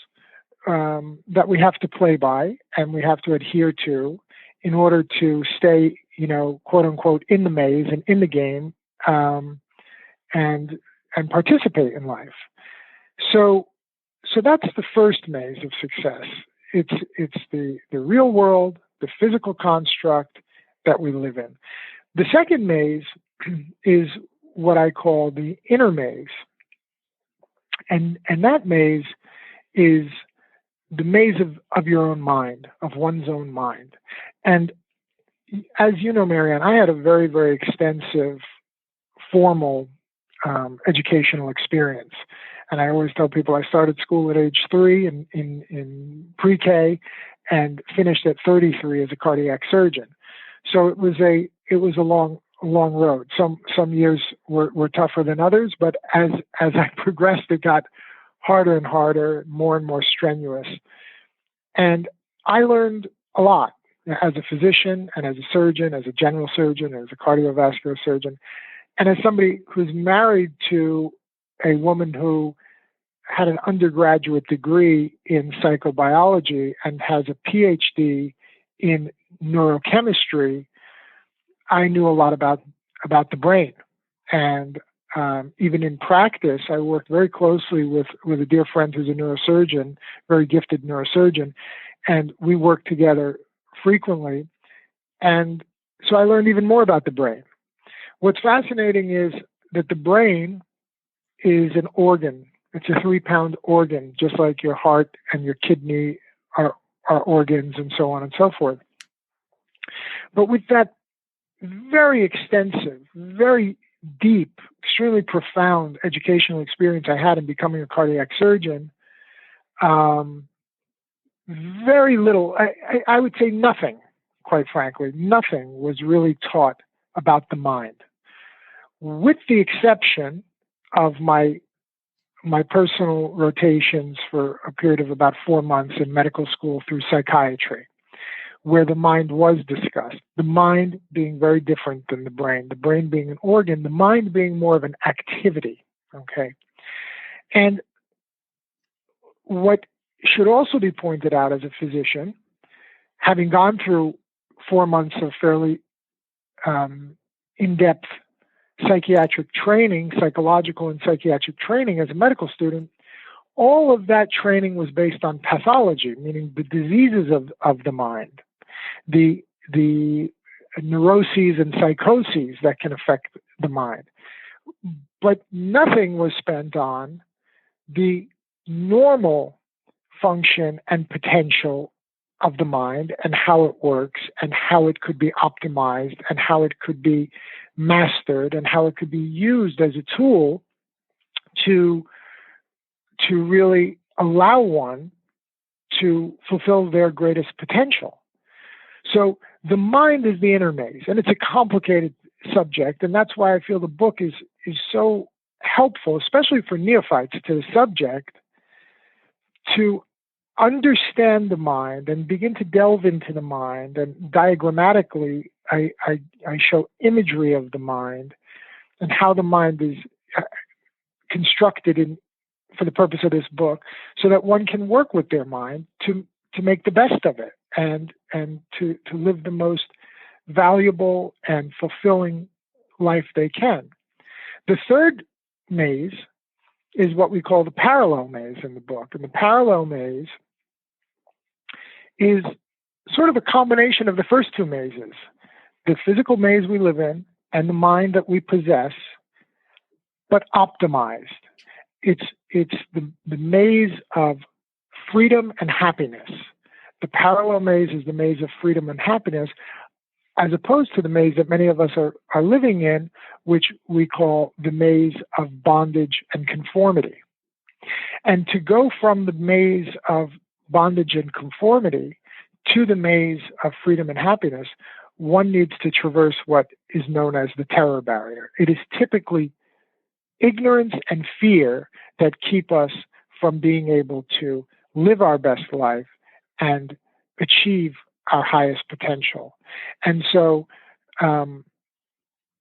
that we have to play by and we have to adhere to in order to stay, quote unquote, in the maze and in the game, and participate in life. So that's the first maze of success. It's the real world, the physical construct that we live in. The second maze is what I call the inner maze. And that maze is the maze of your own mind, of one's own mind. And as you know, Marianne, I had a very, very extensive formal educational experience. And I always tell people I started school at age 3 in pre-K and finished at 33 as a cardiac surgeon. So it was a long road. Some years were tougher than others, but as I progressed, it got harder and harder, more and more strenuous. And I learned a lot as a physician and as a surgeon, as a general surgeon, as a cardiovascular surgeon, and as somebody who's married to a woman who had an undergraduate degree in psychobiology and has a PhD in neurochemistry. I knew a lot about the brain. And even in practice, I worked very closely with a dear friend who's a neurosurgeon, very gifted neurosurgeon, and we worked together frequently. And so I learned even more about the brain. What's fascinating is that the brain is an organ. It's a 3-pound organ, just like your heart and your kidney are organs and so on and so forth. But with that very extensive, very deep, extremely profound educational experience I had in becoming a cardiac surgeon, very little, I would say nothing, quite frankly, nothing was really taught about the mind, with the exception of my personal rotations for a period of about 4 months in medical school through psychiatry, where the mind was discussed, the mind being very different than the brain being an organ, the mind being more of an activity, okay? And what should also be pointed out as a physician, having gone through 4 months of fairly in-depth psychiatric training, psychological and psychiatric training as a medical student, all of that training was based on pathology, meaning the diseases of the mind, the neuroses and psychoses that can affect the mind. But nothing was spent on the normal function and potential of the mind and how it works and how it could be optimized and how it could be mastered and how it could be used as a tool to really allow one to fulfill their greatest potential. So the mind is the inner maze, and it's a complicated subject, and that's why I feel the book is so helpful, especially for neophytes to the subject, to understand the mind and begin to delve into the mind. And diagrammatically, I show imagery of the mind and how the mind is constructed for the purpose of this book, so that one can work with their mind to make the best of it and to live the most valuable and fulfilling life they can. The third maze is what we call the parallel maze in the book. And the parallel maze is sort of a combination of the first two mazes, the physical maze we live in and the mind that we possess, but optimized. It's the maze of freedom and happiness. The parallel maze is the maze of freedom and happiness, as opposed to the maze that many of us are living in, which we call the maze of bondage and conformity. And to go from the maze of bondage and conformity to the maze of freedom and happiness, one needs to traverse what is known as the terror barrier. It is typically ignorance and fear that keep us from being able to live our best life and achieve our highest potential. And so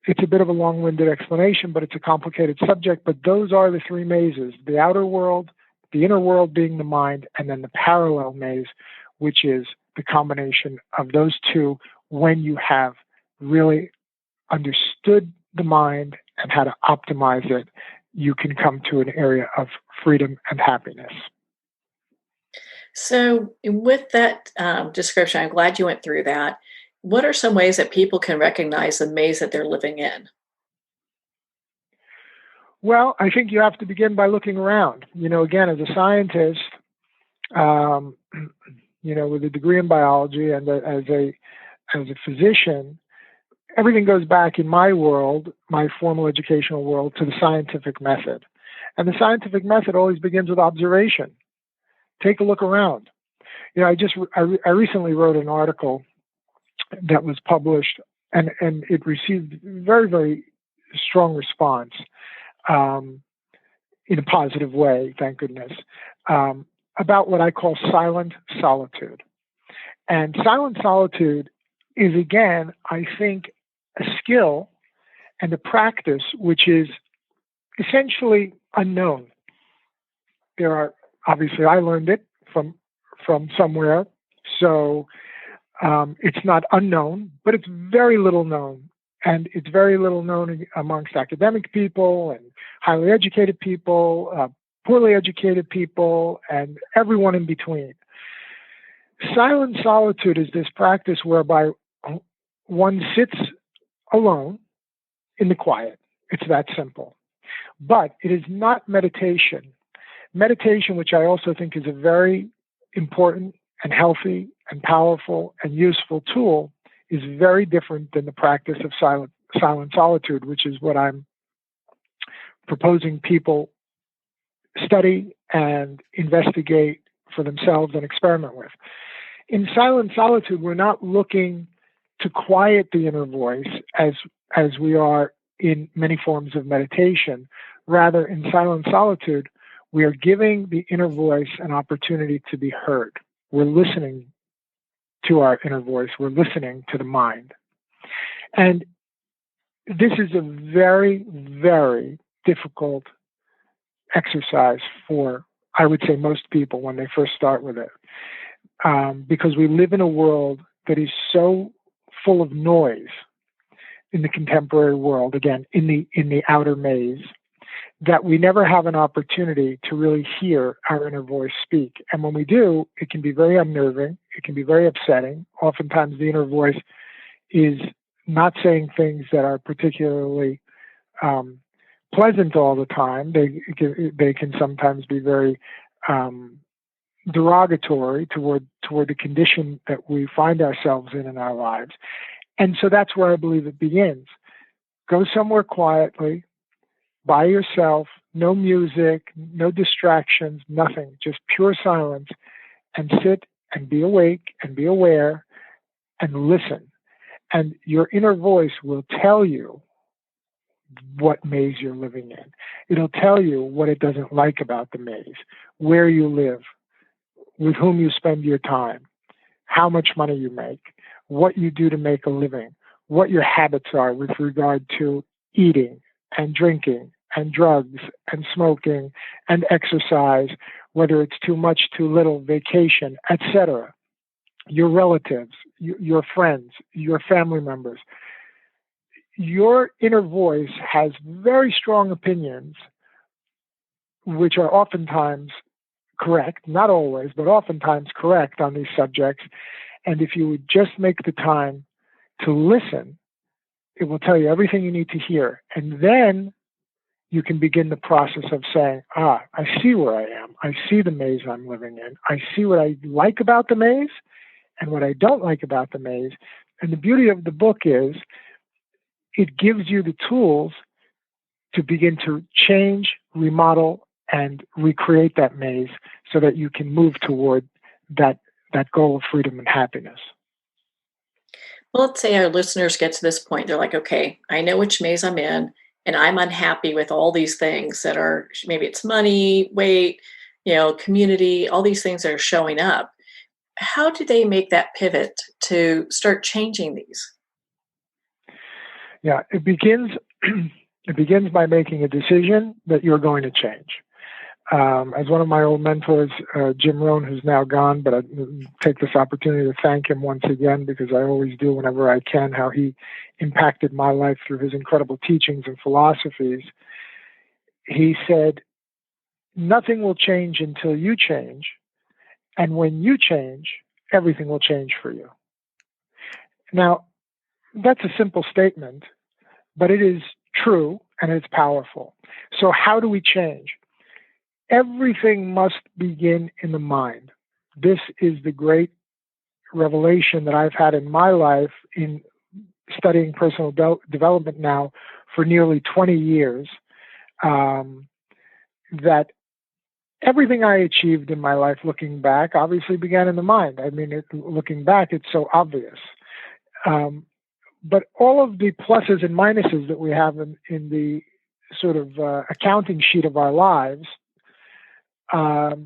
it's a bit of a long-winded explanation, but it's a complicated subject. But those are the three mazes: the outer world, the inner world being the mind, and then the parallel maze, which is the combination of those two. When you have really understood the mind and how to optimize it, you can come to an area of freedom and happiness. So, with that description, I'm glad you went through that. What are some ways that people can recognize the maze that they're living in? Well, I think you have to begin by looking around. Again, as a scientist, with a degree in biology and as a physician, everything goes back in my world, my formal educational world, to the scientific method. And the scientific method always begins with observation. Take a look around. I recently wrote an article that was published, and it received very, very strong response in a positive way, thank goodness, about what I call silent solitude. And silent solitude is, again, I think, a skill and a practice which is essentially unknown. Obviously, I learned it from somewhere, so it's not unknown, but it's very little known. And it's very little known amongst academic people and highly educated people, poorly educated people, and everyone in between. Silent solitude is this practice whereby one sits alone in the quiet. It's that simple. But it is not meditation. Meditation, which I also think is a very important and healthy and powerful and useful tool, is very different than the practice of silent solitude, which is what I'm proposing people study and investigate for themselves and experiment with. In silent solitude, we're not looking to quiet the inner voice as we are in many forms of meditation. Rather, in silent solitude, we are giving the inner voice an opportunity to be heard. We're listening to our inner voice. We're listening to the mind. And this is a very, very difficult exercise for, I would say, most people when they first start with it. Because we live in a world that is so full of noise in the contemporary world, again, in the outer maze, that we never have an opportunity to really hear our inner voice speak. And when we do, it can be very unnerving. It can be very upsetting. Oftentimes the inner voice is not saying things that are particularly pleasant all the time. They can sometimes be very derogatory toward the condition that we find ourselves in our lives. And so that's where I believe it begins. Go somewhere quietly, by yourself, no music, no distractions, nothing, just pure silence, and sit and be awake and be aware and listen. And your inner voice will tell you what maze you're living in. It'll tell you what it doesn't like about the maze, where you live, with whom you spend your time, how much money you make, what you do to make a living, what your habits are with regard to eating and drinking and drugs and smoking and exercise, whether it's too much, too little, vacation, etc. Your relatives, your friends, your family members. Your inner voice has very strong opinions which are oftentimes correct, not always, but oftentimes correct on these subjects. And if you would just make the time to listen, it will tell you everything you need to hear. And then you can begin the process of saying, I see where I am. I see the maze I'm living in. I see what I like about the maze and what I don't like about the maze. And the beauty of the book is it gives you the tools to begin to change, remodel, and recreate that maze so that you can move toward that goal of freedom and happiness. Well, let's say our listeners get to this point. They're like, okay, I know which maze I'm in, and I'm unhappy with all these things that are, maybe it's money, weight, community, all these things that are showing up. How do they make that pivot to start changing these? Yeah, it begins by making a decision that you're going to change. As one of my old mentors, Jim Rohn, who's now gone, but I take this opportunity to thank him once again, because I always do whenever I can, how he impacted my life through his incredible teachings and philosophies. He said, nothing will change until you change. And when you change, everything will change for you. Now, that's a simple statement, but it is true and it's powerful. So how do we change? Everything must begin in the mind. This is the great revelation that I've had in my life in studying personal development now for nearly 20 years, that everything I achieved in my life looking back obviously began in the mind. I mean, looking back, it's so obvious. But all of the pluses and minuses that we have in the sort of accounting sheet of our lives are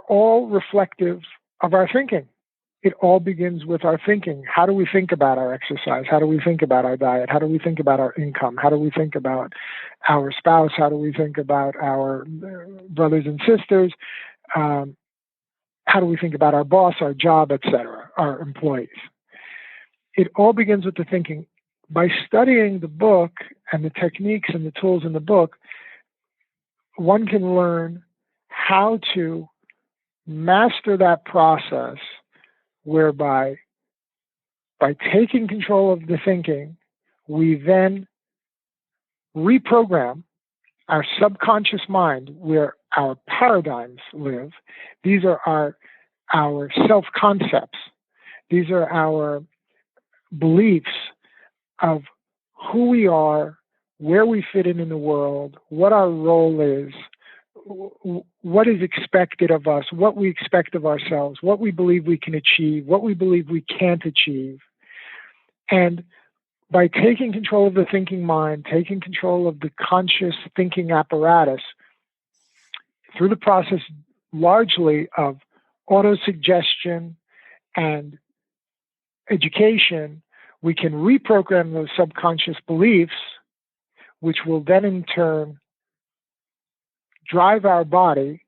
all reflective of our thinking. It all begins with our thinking. How do we think about our exercise? How do we think about our diet? How do we think about our income? How do we think about our spouse? How do we think about our brothers and sisters? How do we think about our boss, our job, etc., our employees? It all begins with the thinking. By studying the book and the techniques and the tools in the book, one can learn how to master that process, whereby by taking control of the thinking, we then reprogram our subconscious mind where our paradigms live. These are our self-concepts. These are our beliefs of who we are, where we fit in the world, what our role is, what is expected of us, what we expect of ourselves, what we believe we can achieve, what we believe we can't achieve. And by taking control of the thinking mind, taking control of the conscious thinking apparatus, through the process largely of autosuggestion and education, we can reprogram those subconscious beliefs, which will then in turn drive our body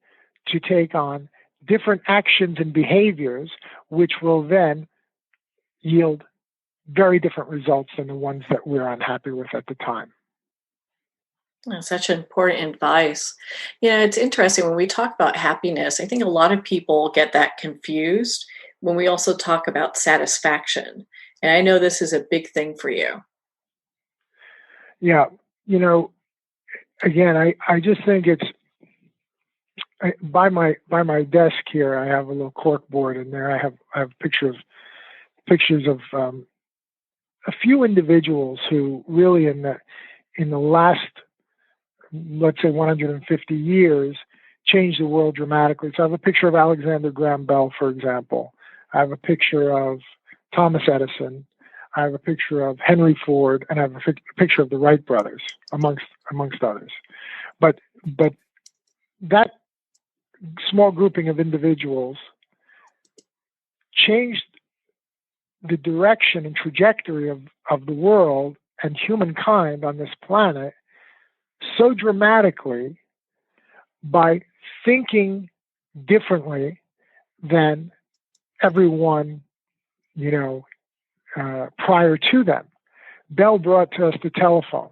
to take on different actions and behaviors, which will then yield very different results than the ones that we're unhappy with at the time. That's such important advice. It's interesting when we talk about happiness. I think a lot of people get that confused when we also talk about satisfaction. And I know this is a big thing for you. Yeah. Again, I just think it's, by my desk here, I have a little cork board, and there I have pictures of a few individuals who really in the last, let's say, 150 years changed the world dramatically. So I have a picture of Alexander Graham Bell, for example. I have a picture of Thomas Edison. I have a picture of Henry Ford, and I have a picture of the Wright brothers, amongst others. But that small grouping of individuals changed the direction and trajectory of the world and humankind on this planet so dramatically by thinking differently than everyone, prior to them. Bell brought to us the telephone.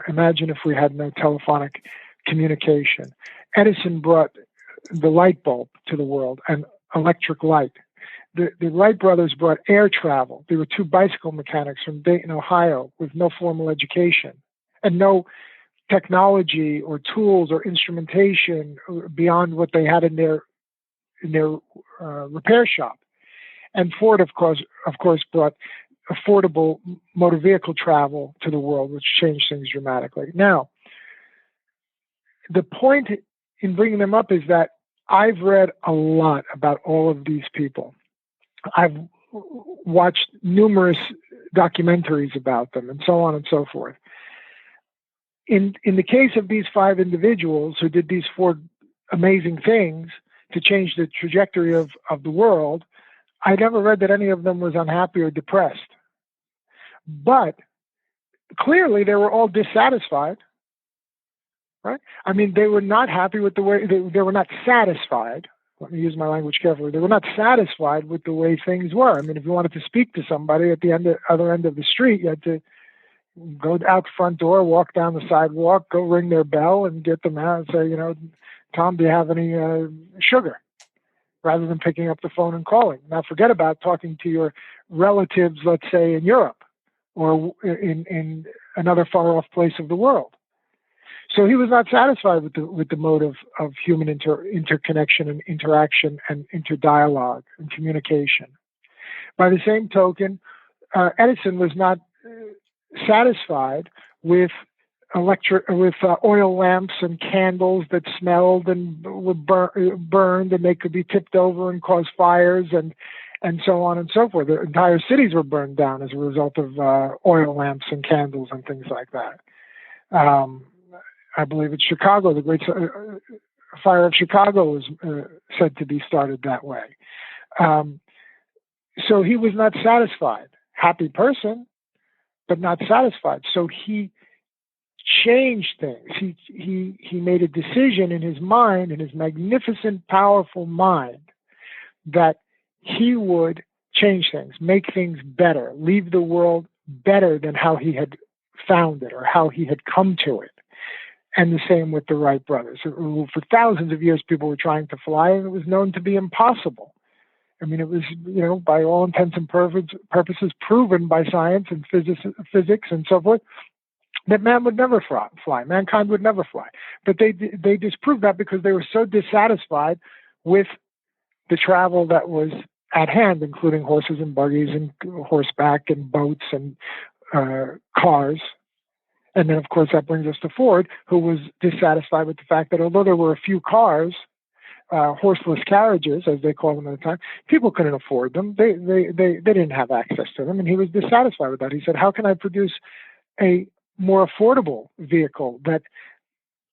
Imagine if we had no telephonic communication. Edison brought the light bulb to the world and electric light. The Wright brothers brought air travel. They were two bicycle mechanics from Dayton, Ohio, with no formal education and no technology or tools or instrumentation beyond what they had in their repair shop. And Ford, of course, brought affordable motor vehicle travel to the world, which changed things dramatically. Now, the point in bringing them up is that I've read a lot about all of these people. I've watched numerous documentaries about them and so on and so forth. In the case of these 5 individuals who did these 4 amazing things to change the trajectory of the world, I never read that any of them was unhappy or depressed. But clearly they were all dissatisfied, right? I mean, they were not happy with the way, they were not satisfied. Let me use my language carefully. They were not satisfied with the way things were. I mean, if you wanted to speak to somebody at the other end of the street, you had to go out the front door, walk down the sidewalk, go ring their bell and get them out and say, Tom, do you have any sugar? Rather than picking up the phone and calling. Now, forget about talking to your relatives, let's say, in Europe or in another far-off place of the world. So he was not satisfied with the mode of human interconnection and interaction and interdialogue and communication. By the same token, Edison was not satisfied with oil lamps and candles that smelled and were burned, and they could be tipped over and cause fires and so on and so forth. The entire cities were burned down as a result of oil lamps and candles and things like that. I believe it's Chicago, the Great Fire of Chicago was said to be started that way. So he was not satisfied. Happy person, but not satisfied. So he changed things. He made a decision in his mind, in his magnificent, powerful mind, that he would change things, make things better, leave the world better than how he had found it or how he had come to it. And the same with the Wright brothers. For thousands of years, people were trying to fly, and it was known to be impossible. I mean, it was, by all intents and purposes, proven by science and physics and so forth, that man would never fly. Mankind would never fly. But they disproved that because they were so dissatisfied with the travel that was at hand, including horses and buggies and horseback and boats and cars. And then, of course, that brings us to Ford, who was dissatisfied with the fact that although there were a few cars, horseless carriages, as they called them at the time, people couldn't afford them. They didn't have access to them, and he was dissatisfied with that. He said, how can I produce a more affordable vehicle that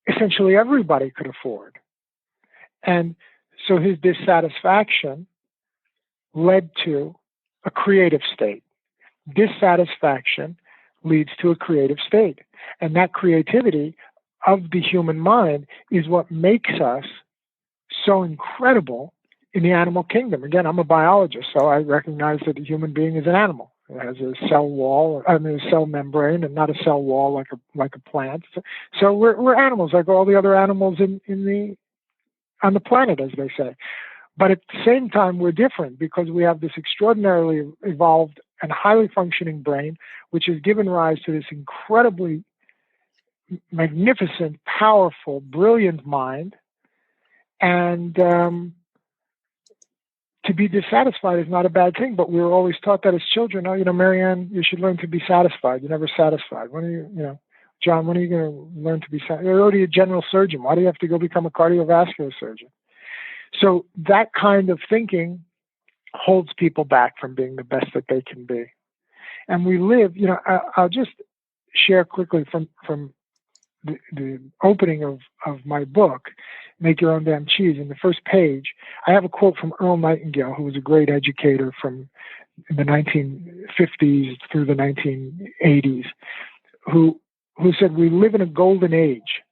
essentially everybody could afford? And so his dissatisfaction led to a creative state. Dissatisfaction leads to a creative state. And that creativity of the human mind is what makes us so incredible in the animal kingdom. Again, I'm a biologist, so I recognize that a human being is an animal. It has a cell wall, a cell membrane, and not a cell wall like a plant. So we're animals like all the other animals on the planet, as they say. But at the same time, we're different because we have this extraordinarily evolved and highly functioning brain, which has given rise to this incredibly magnificent, powerful, brilliant mind. And to be dissatisfied is not a bad thing, but we were always taught that as children. Oh, Marianne, you should learn to be satisfied. You're never satisfied. When are you, John, when are you going to learn to be satisfied? You're already a general surgeon. Why do you have to go become a cardiovascular surgeon? So that kind of thinking holds people back from being the best that they can be. And we live, I'll just share quickly from the opening of my book, Make Your Own Damn Cheese. In the first page, I have a quote from Earl Nightingale, who was a great educator from the 1950s through the 1980s, who said, we live in a golden age.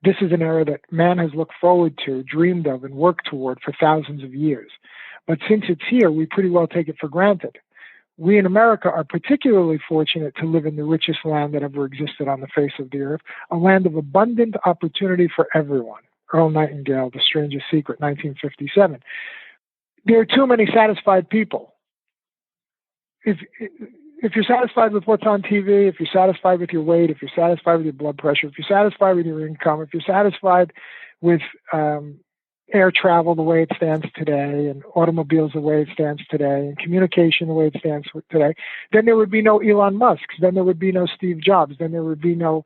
This is an era that man has looked forward to, dreamed of, and worked toward for thousands of years. But since it's here, we pretty well take it for granted. we in America are particularly fortunate to live in the richest land that ever existed on the face of the earth, a land of abundant opportunity for everyone. Earl Nightingale, The Strangest Secret, 1957. There are too many satisfied people. If you're satisfied with what's on TV, if you're satisfied with your weight, if you're satisfied with your blood pressure, if you're satisfied with your income, if you're satisfied with air travel the way it stands today, and automobiles the way it stands today, and communication the way it stands today, then there would be no Elon Musks, then there would be no Steve Jobs, then there would be no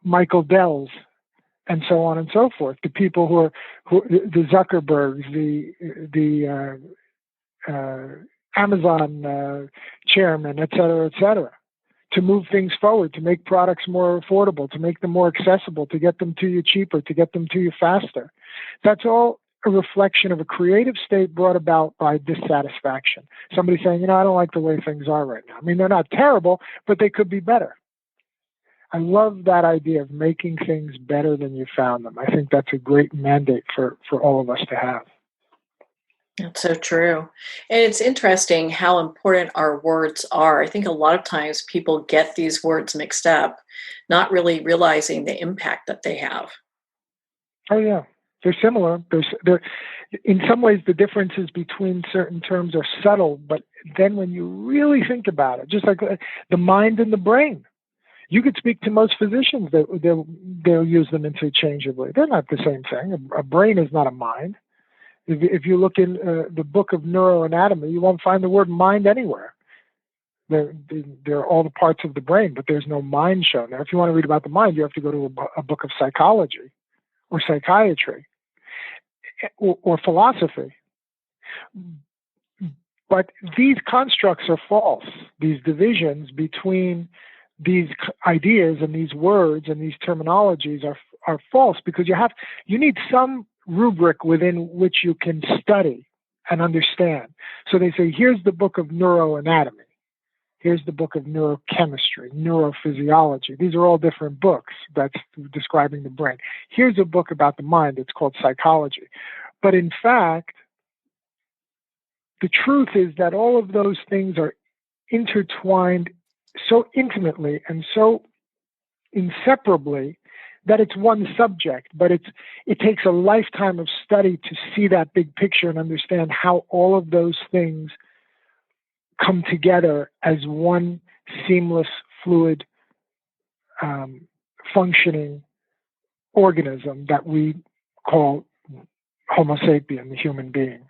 Michael Dells, and so on and so forth. The people the Zuckerbergs, the Amazon chairman, et cetera, to move things forward, to make products more affordable, to make them more accessible, to get them to you cheaper, to get them to you faster. That's all a reflection of a creative state brought about by dissatisfaction. Somebody saying, I don't like the way things are right now. I mean, they're not terrible, but they could be better. I love that idea of making things better than you found them. I think that's a great mandate for all of us to have. That's so true. And it's interesting how important our words are. I think a lot of times people get these words mixed up, not really realizing the impact that they have. Oh, yeah. They're similar. They're, in some ways, the differences between certain terms are subtle, but then when you really think about it, just like the mind and the brain, you could speak to most physicians, they'll use them interchangeably. They're not the same thing. A brain is not a mind. If you look in the book of neuroanatomy, you won't find the word mind anywhere. They're all the parts of the brain, but there's no mind shown there. If you want to read about the mind, you have to go to a book of psychology or psychiatry or philosophy. But these constructs are false. These divisions between these ideas and these words and these terminologies are false, because you need some rubric within which you can study and understand. So they say, here's the book of neuroanatomy. Here's the book of neurochemistry, neurophysiology. These are all different books that's describing the brain. Here's a book about the mind. It's called psychology. But in fact, the truth is that all of those things are intertwined so intimately and so inseparably that it's one subject, but it takes a lifetime of study to see that big picture and understand how all of those things come together as one seamless, fluid, functioning organism that we call Homo sapien, the human being.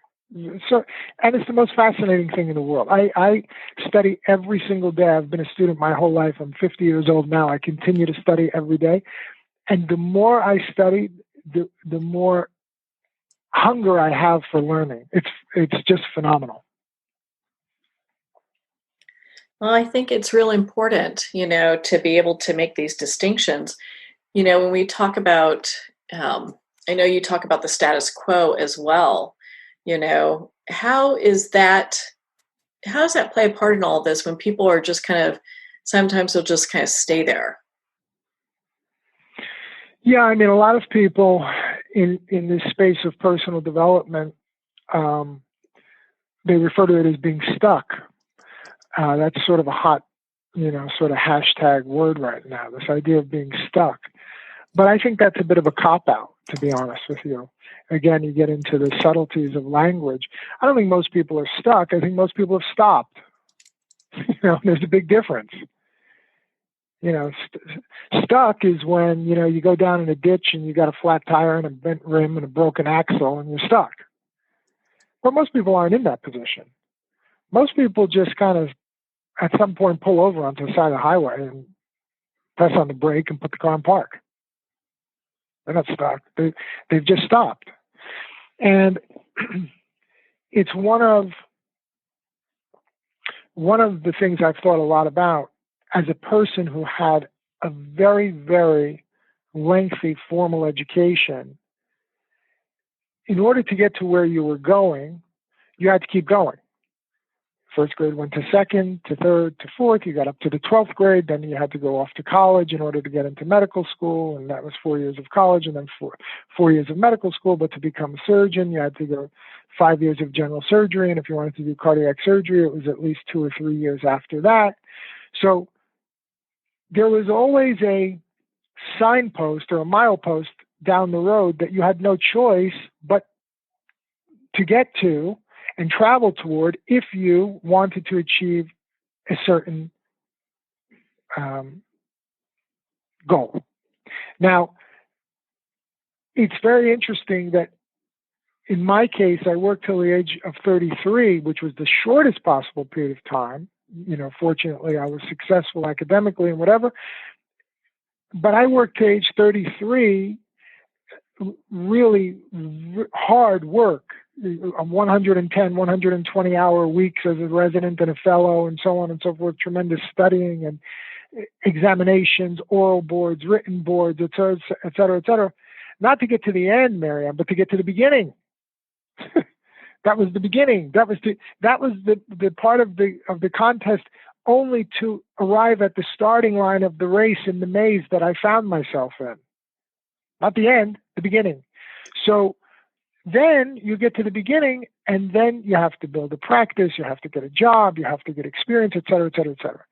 So, and it's the most fascinating thing in the world. I study every single day. I've been a student my whole life. I'm 50 years old now. I continue to study every day. And the more I study, the more hunger I have for learning. It's just phenomenal. Well, I think it's real important, to be able to make these distinctions. When we talk about, I know you talk about the status quo as well. How does that play a part in all this when people are just sometimes they'll just kind of stay there? Yeah, I mean, a lot of people in this space of personal development, they refer to it as being stuck. That's sort of a hot, sort of hashtag word right now, this idea of being stuck. But I think that's a bit of a cop-out, to be honest with you. Again, you get into the subtleties of language. I don't think most people are stuck. I think most people have stopped. There's a big difference. Stuck is when, you go down in a ditch and you got a flat tire and a bent rim and a broken axle and you're stuck. But most people aren't in that position. Most people just kind of, at some point, pull over onto the side of the highway and press on the brake and put the car in park. They're not stuck. They've just stopped. And it's one of the things I've thought a lot about as a person who had a very, very lengthy formal education. In order to get to where you were going, you had to keep going. First grade went to second, to third, to fourth. You got up to the 12th grade. Then you had to go off to college in order to get into medical school. And that was 4 years of college and then four years of medical school. But to become a surgeon, you had to go 5 years of general surgery. And if you wanted to do cardiac surgery, it was at least 2 or 3 years after that. So there was always a signpost or a milepost down the road that you had no choice but to get to and travel toward if you wanted to achieve a certain goal. Now, it's very interesting that in my case, I worked till the age of 33, which was the shortest possible period of time. Fortunately, I was successful academically and whatever. But I worked to age 33, really hard work, 110, 120-hour weeks as a resident and a fellow and so on and so forth, tremendous studying and examinations, oral boards, written boards, et cetera, et cetera, et cetera. Not to get to the end, Marianne, but to get to the beginning. That was the beginning. That was the part of the contest, only to arrive at the starting line of the race in the maze that I found myself in. Not the end, the beginning. So then you get to the beginning, and then you have to build a practice, you have to get a job, you have to get experience, et cetera, et cetera, et cetera.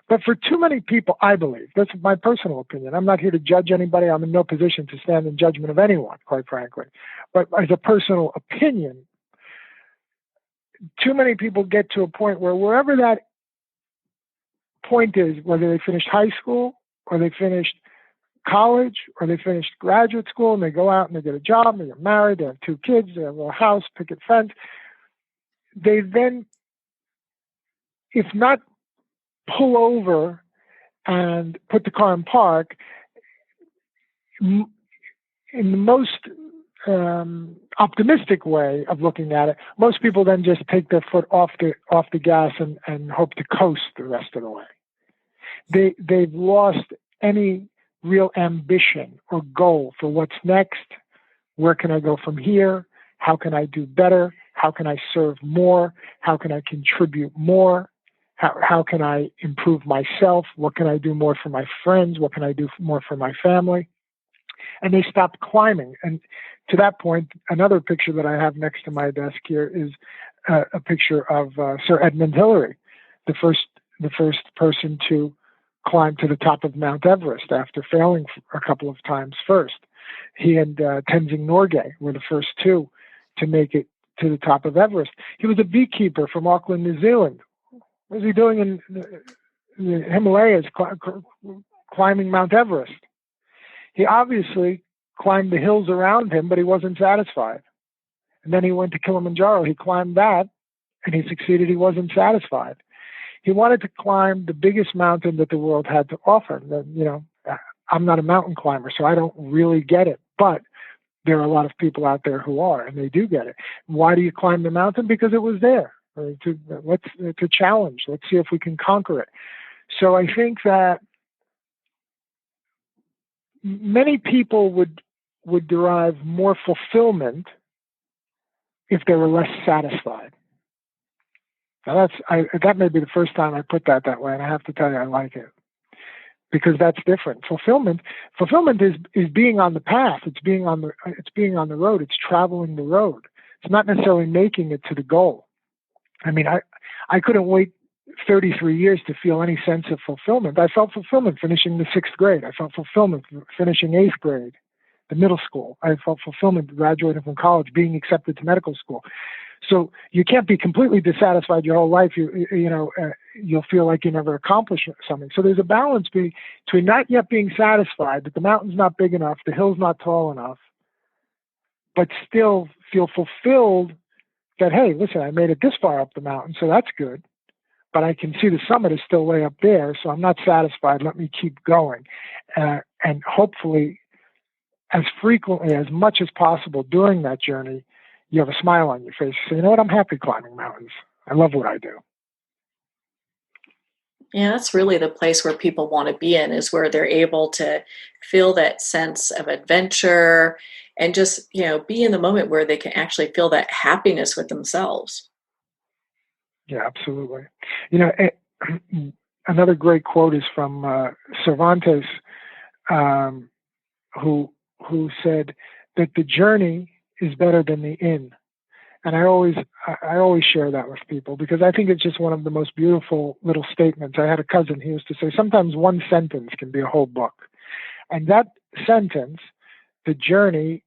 But for too many people, I believe, that's my personal opinion. I'm not here to judge anybody. I'm in no position to stand in judgment of anyone, quite frankly. But as a personal opinion, too many people get to a point where wherever that point is, whether they finished high school or they finished college or they finished graduate school and they go out and they get a job, they get married, they have 2 kids, they have a house, picket fence, they then, if not pull over and put the car in park, in the most optimistic way of looking at it, most people then just take their foot off the gas and hope to coast the rest of the way. They've lost any real ambition or goal for what's next. Where can I go from here? How can I do better? How can I serve more? How can I contribute more? How can I improve myself? What can I do more for my friends? What can I do more for my family? And they stopped climbing. And to that point, another picture that I have next to my desk here is a picture of Sir Edmund Hillary, the first person to climb to the top of Mount Everest after failing a couple of times first. He and Tenzing Norgay were the first 2 to make it to the top of Everest. He was a beekeeper from Auckland, New Zealand. What was he doing in the Himalayas climbing Mount Everest? He obviously climbed the hills around him, but he wasn't satisfied. And then he went to Kilimanjaro. He climbed that, and he succeeded. He wasn't satisfied. He wanted to climb the biggest mountain that the world had to offer. I'm not a mountain climber, so I don't really get it. But there are a lot of people out there who are, and they do get it. Why do you climb the mountain? Because it was there. It's a challenge. Let's see if we can conquer it. So I think that many people would derive more fulfillment if they were less satisfied. Now that may be the first time I put that way, and I have to tell you I like it, because that's different. Fulfillment is being on the path. It's being on the road. It's traveling the road. It's not necessarily making it to the goal. I mean, I couldn't wait 33 years to feel any sense of fulfillment. I felt fulfillment finishing the 6th grade. I felt fulfillment finishing 8th grade, the middle school. I felt fulfillment graduating from college, being accepted to medical school. So you can't be completely dissatisfied your whole life. You'll feel like you never accomplished something. So there's a balance between not yet being satisfied, that the mountain's not big enough, the hill's not tall enough, but still feel fulfilled that, hey, listen, I made it this far up the mountain, so that's good. But I can see the summit is still way up there, so I'm not satisfied. Let me keep going. And hopefully, as frequently, as much as possible during that journey, you have a smile on your face. So, you know what? I'm happy climbing mountains. I love what I do. Yeah, that's really the place where people want to be in, is where they're able to feel that sense of adventure and just, be in the moment where they can actually feel that happiness with themselves. Yeah, absolutely. You know, another great quote is from Cervantes, who said that the journey is better than the inn. And I always share that with people because I think it's just one of the most beautiful little statements. I had a cousin, he used to say, sometimes one sentence can be a whole book. And that sentence, the journey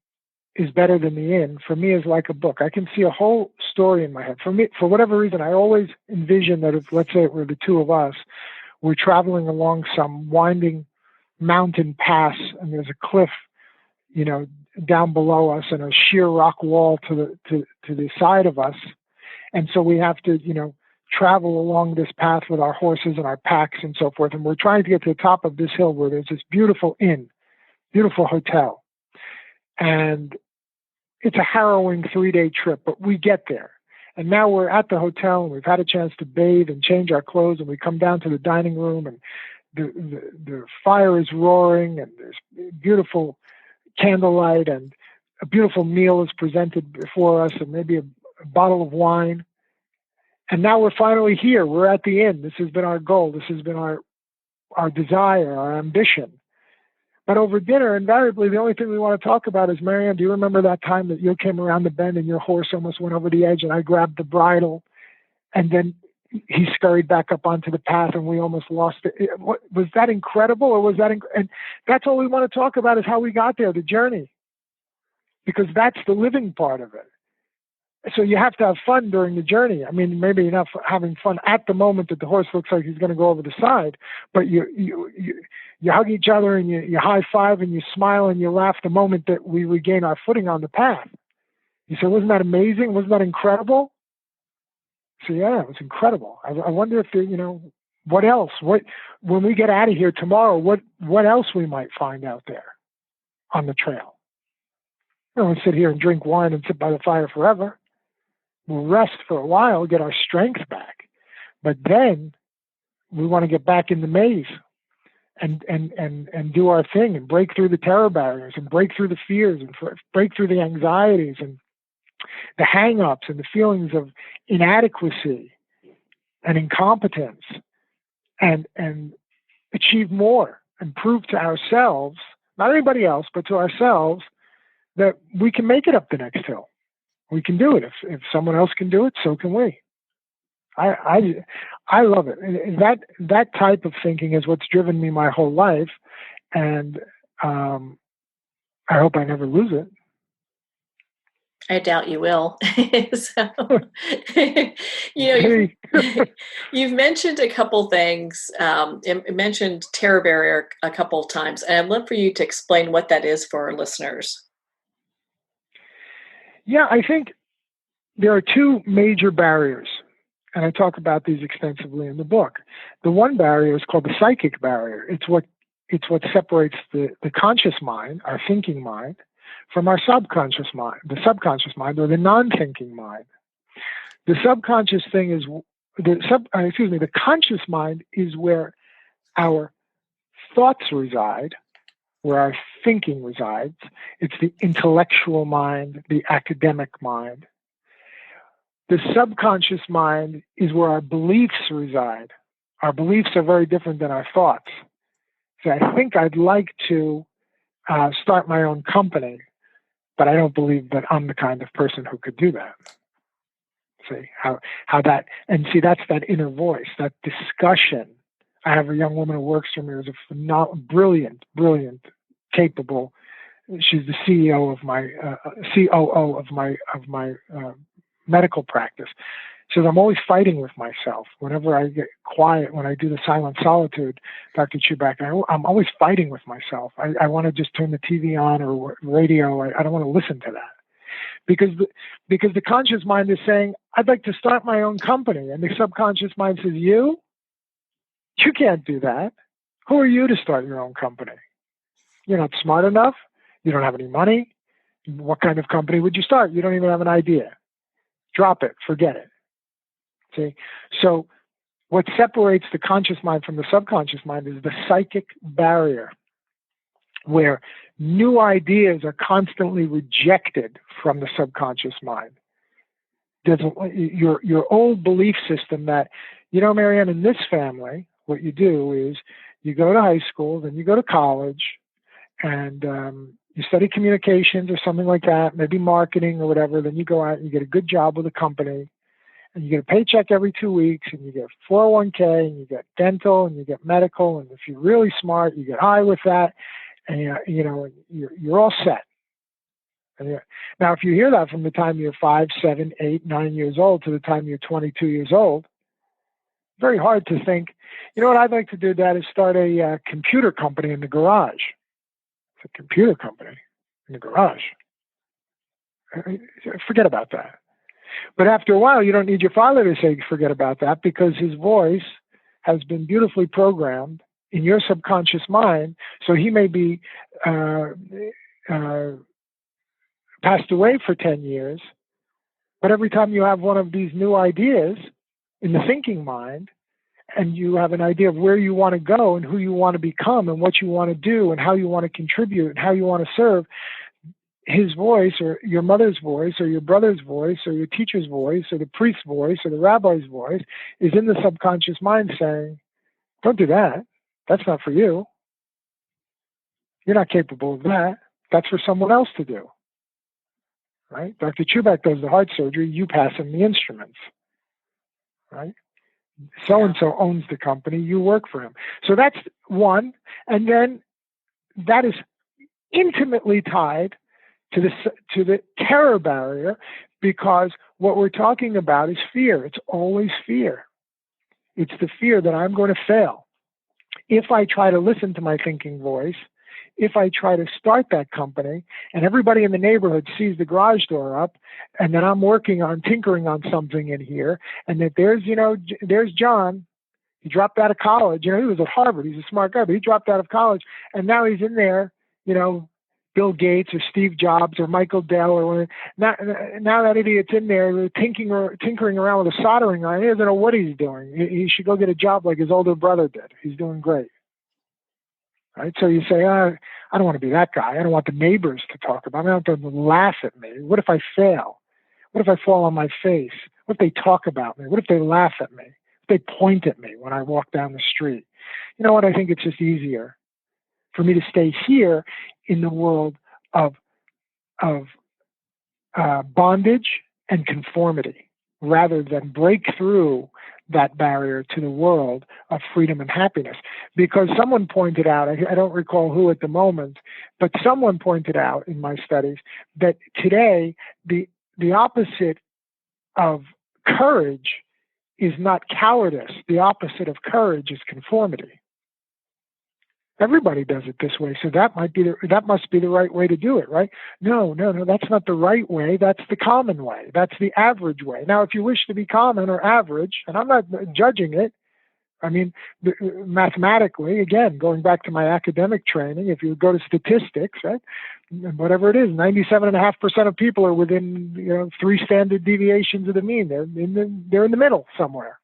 is better than the inn, for me is like a book. I can see a whole story in my head. For me, for whatever reason, I always envision that if, let's say it were the two of us, we're traveling along some winding mountain pass and there's a cliff, you know, down below us and a sheer rock wall to the side of us. And so we have to, you know, travel along this path with our horses and our packs and so forth. And we're trying to get to the top of this hill where there's this beautiful inn, beautiful hotel. And it's a harrowing 3-day trip, but we get there. And now we're at the hotel and we've had a chance to bathe and change our clothes, and we come down to the dining room and the fire is roaring and there's beautiful candlelight and a beautiful meal is presented before us and maybe a bottle of wine. And now we're finally here. We're at the inn. This has been our goal. This has been our desire, our ambition. But over dinner, invariably, the only thing we want to talk about is, Marianne, do you remember that time that you came around the bend and your horse almost went over the edge and I grabbed the bridle and then he scurried back up onto the path and we almost lost it? Was that incredible, or was that? And that's all we want to talk about is how we got there, the journey, because that's the living part of it. So you have to have fun during the journey. I mean, maybe you're not having fun at the moment that the horse looks like he's going to go over the side, but you hug each other and you high five and you smile and you laugh the moment that we regain our footing on the path. You say, wasn't that amazing? Wasn't that incredible? So yeah, it was incredible. I wonder if there, you know, what else? When we get out of here tomorrow, what else we might find out there on the trail? We don't sit here and drink wine and sit by the fire forever. We'll rest for a while, get our strength back, but then we want to get back in the maze and do our thing and break through the terror barriers and break through the fears and break through the anxieties and the hang-ups and the feelings of inadequacy and incompetence and achieve more and prove to ourselves, not anybody else, but to ourselves, that we can make it up the next hill. We can do it. If someone else can do it, so can we. I love it. And that type of thinking is what's driven me my whole life, and I hope I never lose it. I doubt you will. So, you know, you've mentioned a couple things. You mentioned terror barrier a couple of times, and I'd love for you to explain what that is for our listeners. Yeah, I think there are two major barriers, and I talk about these extensively in the book. The one barrier is called the psychic barrier. It's what separates the conscious mind, our thinking mind, from our subconscious mind, the subconscious mind or the non-thinking mind. The subconscious thing is the conscious mind is where our thoughts reside, where our thinking resides. It's the intellectual mind, the academic mind. The subconscious mind is where our beliefs reside. Our beliefs are very different than our thoughts. So I think I'd like to start my own company, but I don't believe that I'm the kind of person who could do that. See how that, and see, that's that inner voice, that discussion. I have a young woman who works for me who's a brilliant, capable. She's the CEO of my COO of my medical practice. She says, I'm always fighting with myself. Whenever I get quiet, when I do the silent solitude, Dr. Chuback, I'm always fighting with myself. I want to just turn the TV on or radio. I don't want to listen to that. Because the conscious mind is saying, I'd like to start my own company. And the subconscious mind says, you can't do that. Who are you to start your own company? You're not smart enough. You don't have any money. What kind of company would you start? You don't even have an idea. Drop it. Forget it. See? So what separates the conscious mind from the subconscious mind is the psychic barrier, where new ideas are constantly rejected from the subconscious mind. doesn't, your old belief system that, Marianne, in this family, what you do is you go to high school, then you go to college, and you study communications or something like that, maybe marketing or whatever. Then you go out and you get a good job with a company, and you get a paycheck every 2 weeks, and you get 401k, and you get dental, and you get medical, and if you're really smart, you get high with that, and you're all set. And now, if you hear that from the time you're 5, 7, 8, 9 years old to the time you're 22 years old, very hard to think, what I'd like to do, Dad, is start a computer company in the garage. It's a computer company in the garage. Forget about that. But after a while, you don't need your father to say forget about that, because his voice has been beautifully programmed in your subconscious mind. So he may be passed away for 10 years, but every time you have one of these new ideas in the thinking mind, and you have an idea of where you want to go and who you want to become and what you want to do and how you want to contribute and how you want to serve, his voice or your mother's voice or your brother's voice or your teacher's voice or the priest's voice or the rabbi's voice is in the subconscious mind saying, don't do that. That's not for you. You're not capable of that. That's for someone else to do. Right? Dr. Chuback does the heart surgery. You pass him the instruments. Right? So-and-so owns the company. You work for him. So that's one. And then that is intimately tied to the terror barrier, because what we're talking about is fear. It's always fear. It's the fear that I'm going to fail. If I try to listen to my thinking voice, if I try to start that company and everybody in the neighborhood sees the garage door up and that I'm tinkering on something in here, and that there's John, he dropped out of college, he was at Harvard, he's a smart guy, but he dropped out of college and now he's in there, Bill Gates or Steve Jobs or Michael Dell or now that idiot's in there tinkering around with a soldering iron. He doesn't know what he's doing. He should go get a job like his older brother did. He's doing great. Right? So you say, I don't want to be that guy. I don't want the neighbors to talk about me. I don't want them to laugh at me. What if I fail? What if I fall on my face? What if they talk about me? What if they laugh at me? If they point at me when I walk down the street? You know what? I think it's just easier for me to stay here in the world of bondage and conformity, rather than break through that barrier to the world of freedom and happiness. Because someone pointed out, I don't recall who at the moment, but someone pointed out in my studies that today the opposite of courage is not cowardice. The opposite of courage is conformity. Everybody does it this way, so that must be the right way to do it, right? No, that's not the right way. That's the common way. That's the average way. Now, if you wish to be common or average, and I'm not judging it, I mean, mathematically, again, going back to my academic training, if you go to statistics, right, whatever it is, 97.5% of people are within 3 standard deviations of the mean. They're in the middle somewhere.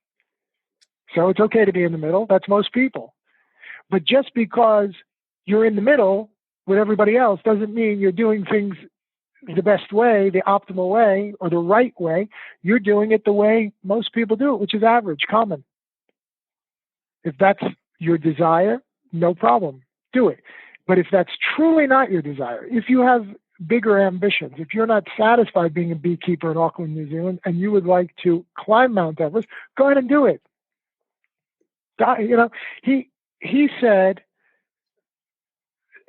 So it's okay to be in the middle. That's most people. But just because you're in the middle with everybody else doesn't mean you're doing things the best way, the optimal way, or the right way. You're doing it the way most people do it, which is average, common. If that's your desire, no problem. Do it. But if that's truly not your desire, if you have bigger ambitions, if you're not satisfied being a beekeeper in Auckland, New Zealand, and you would like to climb Mount Everest, go ahead and do it. He said,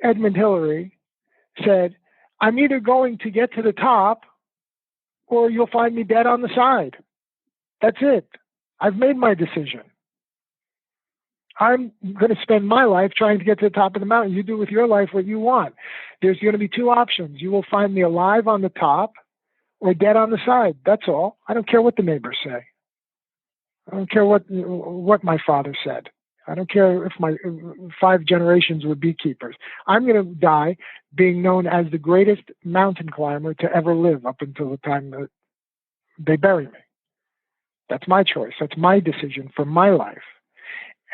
Edmund Hillary said, I'm either going to get to the top or you'll find me dead on the side. That's it. I've made my decision. I'm going to spend my life trying to get to the top of the mountain. You do with your life what you want. There's going to be 2 options. You will find me alive on the top or dead on the side. That's all. I don't care what the neighbors say. I don't care what my father said. I don't care if my 5 generations were beekeepers. I'm going to die being known as the greatest mountain climber to ever live up until the time that they bury me. That's my choice. That's my decision for my life.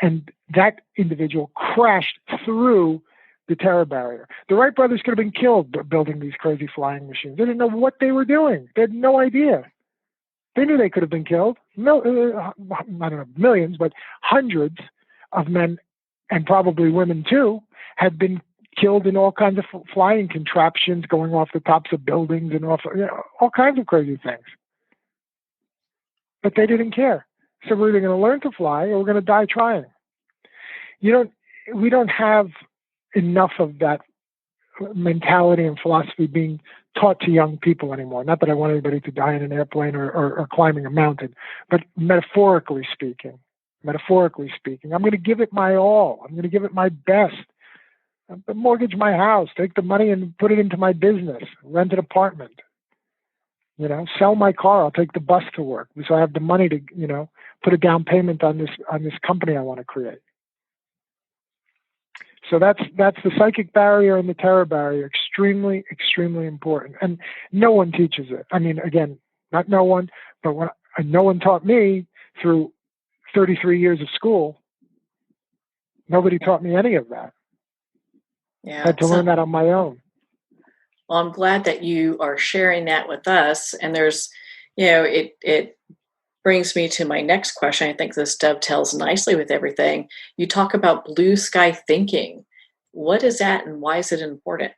And that individual crashed through the terror barrier. The Wright brothers could have been killed building these crazy flying machines. They didn't know what they were doing. They had no idea. They knew they could have been killed. I don't know, millions, but hundreds of men, and probably women too, had been killed in all kinds of flying contraptions, going off the tops of buildings and all kinds of crazy things. But they didn't care. So we're either going to learn to fly or we're going to die trying. We don't have enough of that mentality and philosophy being taught to young people anymore. Not that I want anybody to die in an airplane or climbing a mountain, but metaphorically speaking, I'm going to give it my all. I'm going to give it my best. Mortgage my house, take the money and put it into my business, rent an apartment, sell my car. I'll take the bus to work. So I have the money to, put a down payment on this company I want to create. So that's the psychic barrier and the terror barrier. Extremely, extremely important. And no one teaches it. I mean, again, not no one, but no one taught me through 33 years of school. Nobody taught me any of that. Yeah, I had to learn that on my own. Well, I'm glad that you are sharing that with us. And there's, it brings me to my next question. I think this dovetails nicely with everything. You talk about blue sky thinking. What is that and why is it important?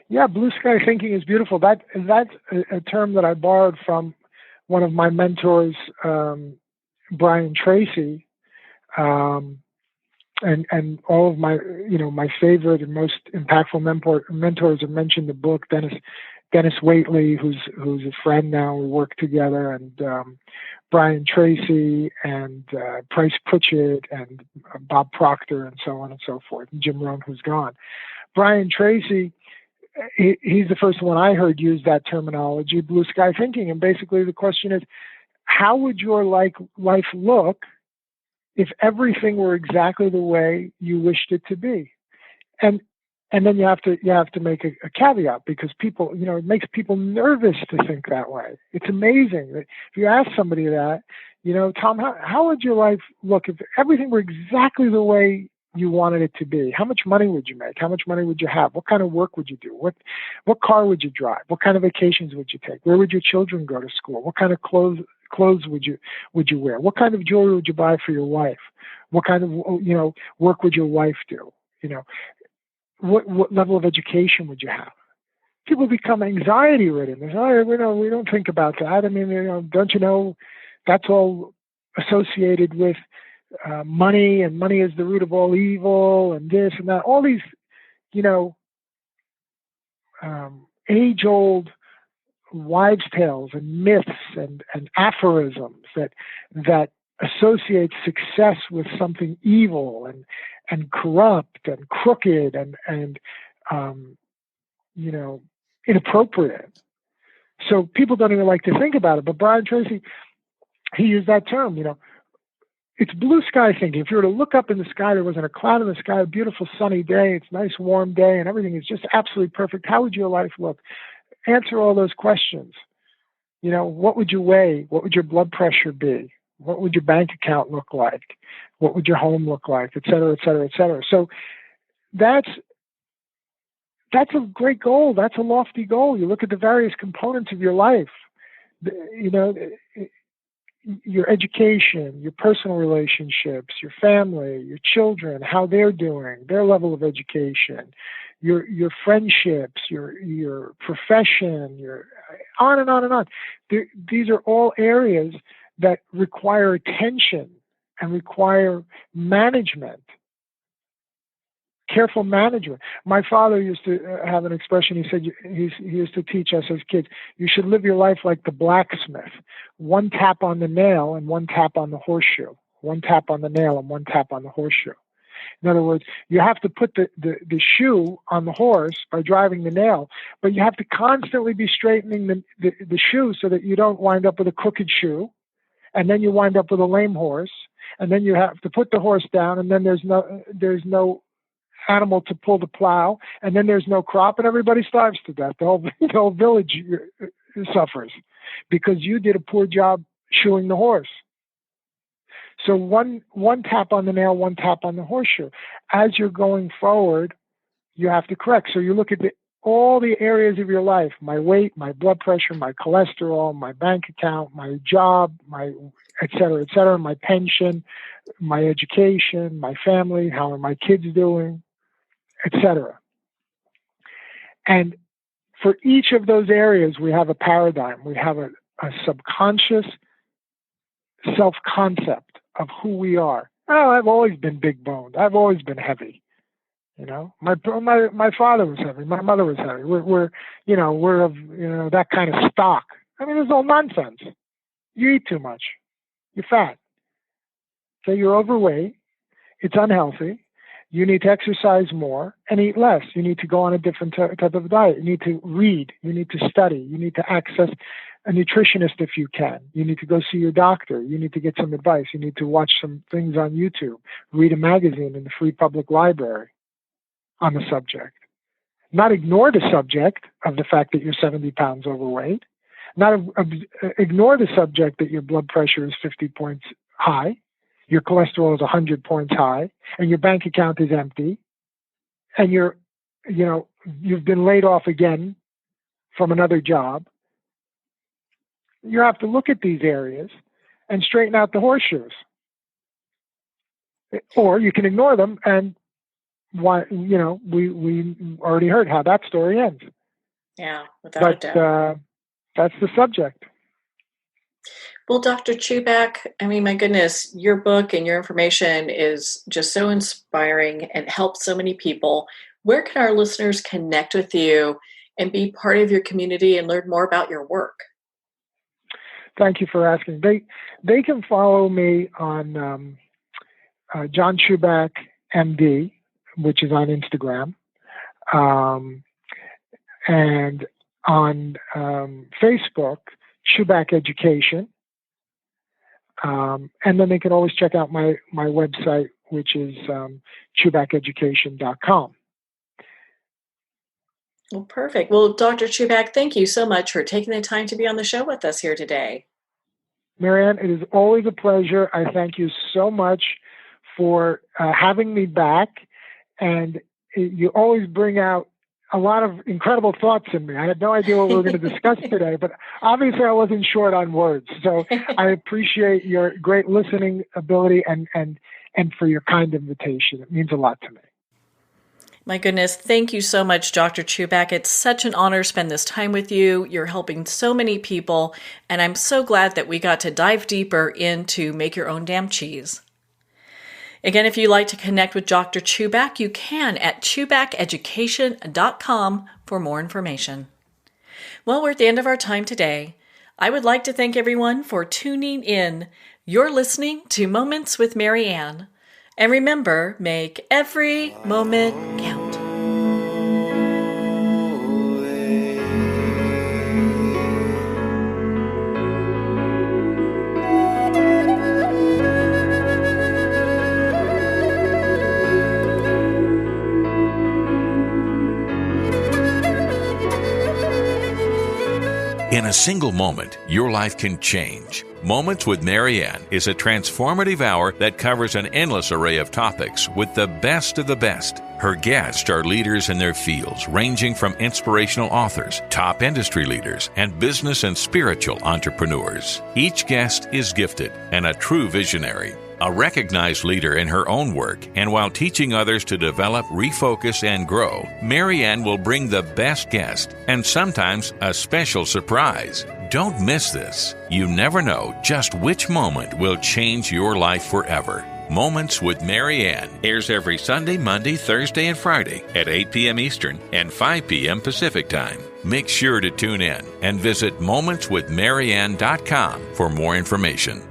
Yeah, blue sky thinking is beautiful. That's a term that I borrowed from one of my mentors, Brian Tracy. And all of my, my favorite and most impactful mentors have mentioned the book. Dennis Waitley, who's a friend now. We work together, and Brian Tracy and Price Pritchett and Bob Proctor and so on and so forth. And Jim Rohn, who's gone. Brian Tracy, he's the first one I heard use that terminology, blue sky thinking. And basically, the question is, how would your life look if everything were exactly the way you wished it to be? And then you have to make a caveat, because people, it makes people nervous to think that way. It's amazing that if you ask somebody that, Tom, how would your life look if everything were exactly the way you wanted it to be? How much money would you make? How much money would you have? What kind of work would you do? What car would you drive? What kind of vacations would you take? Where would your children go to school? What kind of clothes would you wear? What kind of jewelry would you buy for your wife? What kind of work would your wife do? What level of education would you have? People become anxiety ridden. They say, we don't think about that. I mean, don't you know that's all associated with money, and money is the root of all evil, and this and that. All these, age-old wives' tales and myths and aphorisms that associate success with something evil and corrupt and crooked and inappropriate. So people don't even like to think about it. But Brian Tracy, he used that term, it's blue sky thinking. If you were to look up in the sky, there wasn't a cloud in the sky, a beautiful sunny day, it's a nice warm day, and everything is just absolutely perfect. How would your life look? Answer all those questions. What would you weigh? What would your blood pressure be? What would your bank account look like? What would your home look like? Et cetera, et cetera, et cetera. So that's a great goal. That's a lofty goal. You look at the various components of your life, your education, your personal relationships, your family, your children, how they're doing, their level of education, your friendships, your profession, your on and on and on. These are all areas that require attention and require management, careful management. My father used to have an expression. He said, he used to teach us as kids, you should live your life like the blacksmith. One tap on the nail and one tap on the horseshoe. One tap on the nail and one tap on the horseshoe. In other words, you have to put the shoe on the horse by driving the nail, but you have to constantly be straightening the shoe so that you don't wind up with a crooked shoe, and then you wind up with a lame horse, and then you have to put the horse down, and then there's no animal to pull the plow, and then there's no crop, and everybody starves to death. The whole village suffers because you did a poor job shoeing the horse. So one tap on the nail, one tap on the horseshoe. As you're going forward, you have to correct. So you look at all the areas of your life, my weight, my blood pressure, my cholesterol, my bank account, my job, my et cetera, my pension, my education, my family, how are my kids doing, et cetera. And for each of those areas, we have a paradigm. We have a subconscious self-concept of who we are. Oh, I've always been big boned. I've always been heavy. You know, my father was heavy. My mother was heavy. We're of that kind of stock. I mean, it's all nonsense. You eat too much. You're fat. So you're overweight. It's unhealthy. You need to exercise more and eat less. You need to go on a different type of diet. You need to read. You need to study. You need to access a nutritionist if you can. You need to go see your doctor. You need to get some advice. You need to watch some things on YouTube. Read a magazine in the free public library on the subject. Not ignore the subject of the fact that you're 70 pounds overweight. Not ignore the subject that your blood pressure is 50 points high, your cholesterol is 100 points high, and your bank account is empty, and you've been laid off again from another job. You have to look at these areas and straighten out the horseshoes. Or you can ignore them, and we already heard how that story ends. Yeah, without a doubt. That's the subject. Well, Dr. Chuback, I mean, my goodness, your book and your information is just so inspiring and helps so many people. Where can our listeners connect with you and be part of your community and learn more about your work? Thank you for asking. They can follow me on John Chuback, MD, which is on Instagram, and on Facebook, Chuback Education. And then they can always check out my website, which is chubackeducation.com. Well, perfect. Well, Dr. Chuback, thank you so much for taking the time to be on the show with us here today. Marianne, it is always a pleasure. I thank you so much for having me back. And you always bring out a lot of incredible thoughts in me. I had no idea what we were going to discuss today, but obviously I wasn't short on words. So I appreciate your great listening ability and for your kind invitation. It means a lot to me. My goodness, thank you so much, Dr. Chuback. It's such an honor to spend this time with you. You're helping so many people, and I'm so glad that we got to dive deeper into Make Your Own Damn Cheese. Again, if you'd like to connect with Dr. Chuback, you can at chubackeducation.com for more information. Well, we're at the end of our time today. I would like to thank everyone for tuning in. You're listening to Moments with Marianne. And remember, make every moment count. In a single moment, your life can change. Moments with Marianne is a transformative hour that covers an endless array of topics with the best of the best. Her guests are leaders in their fields, ranging from inspirational authors, top industry leaders, and business and spiritual entrepreneurs. Each guest is gifted and a true visionary, a recognized leader in her own work, and while teaching others to develop, refocus, and grow, Marianne will bring the best guest and sometimes a special surprise. Don't miss this. You never know just which moment will change your life forever. Moments with Marianne airs every Sunday, Monday, Thursday, and Friday at 8 p.m. Eastern and 5 p.m. Pacific Time. Make sure to tune in and visit momentswithmarianne.com for more information.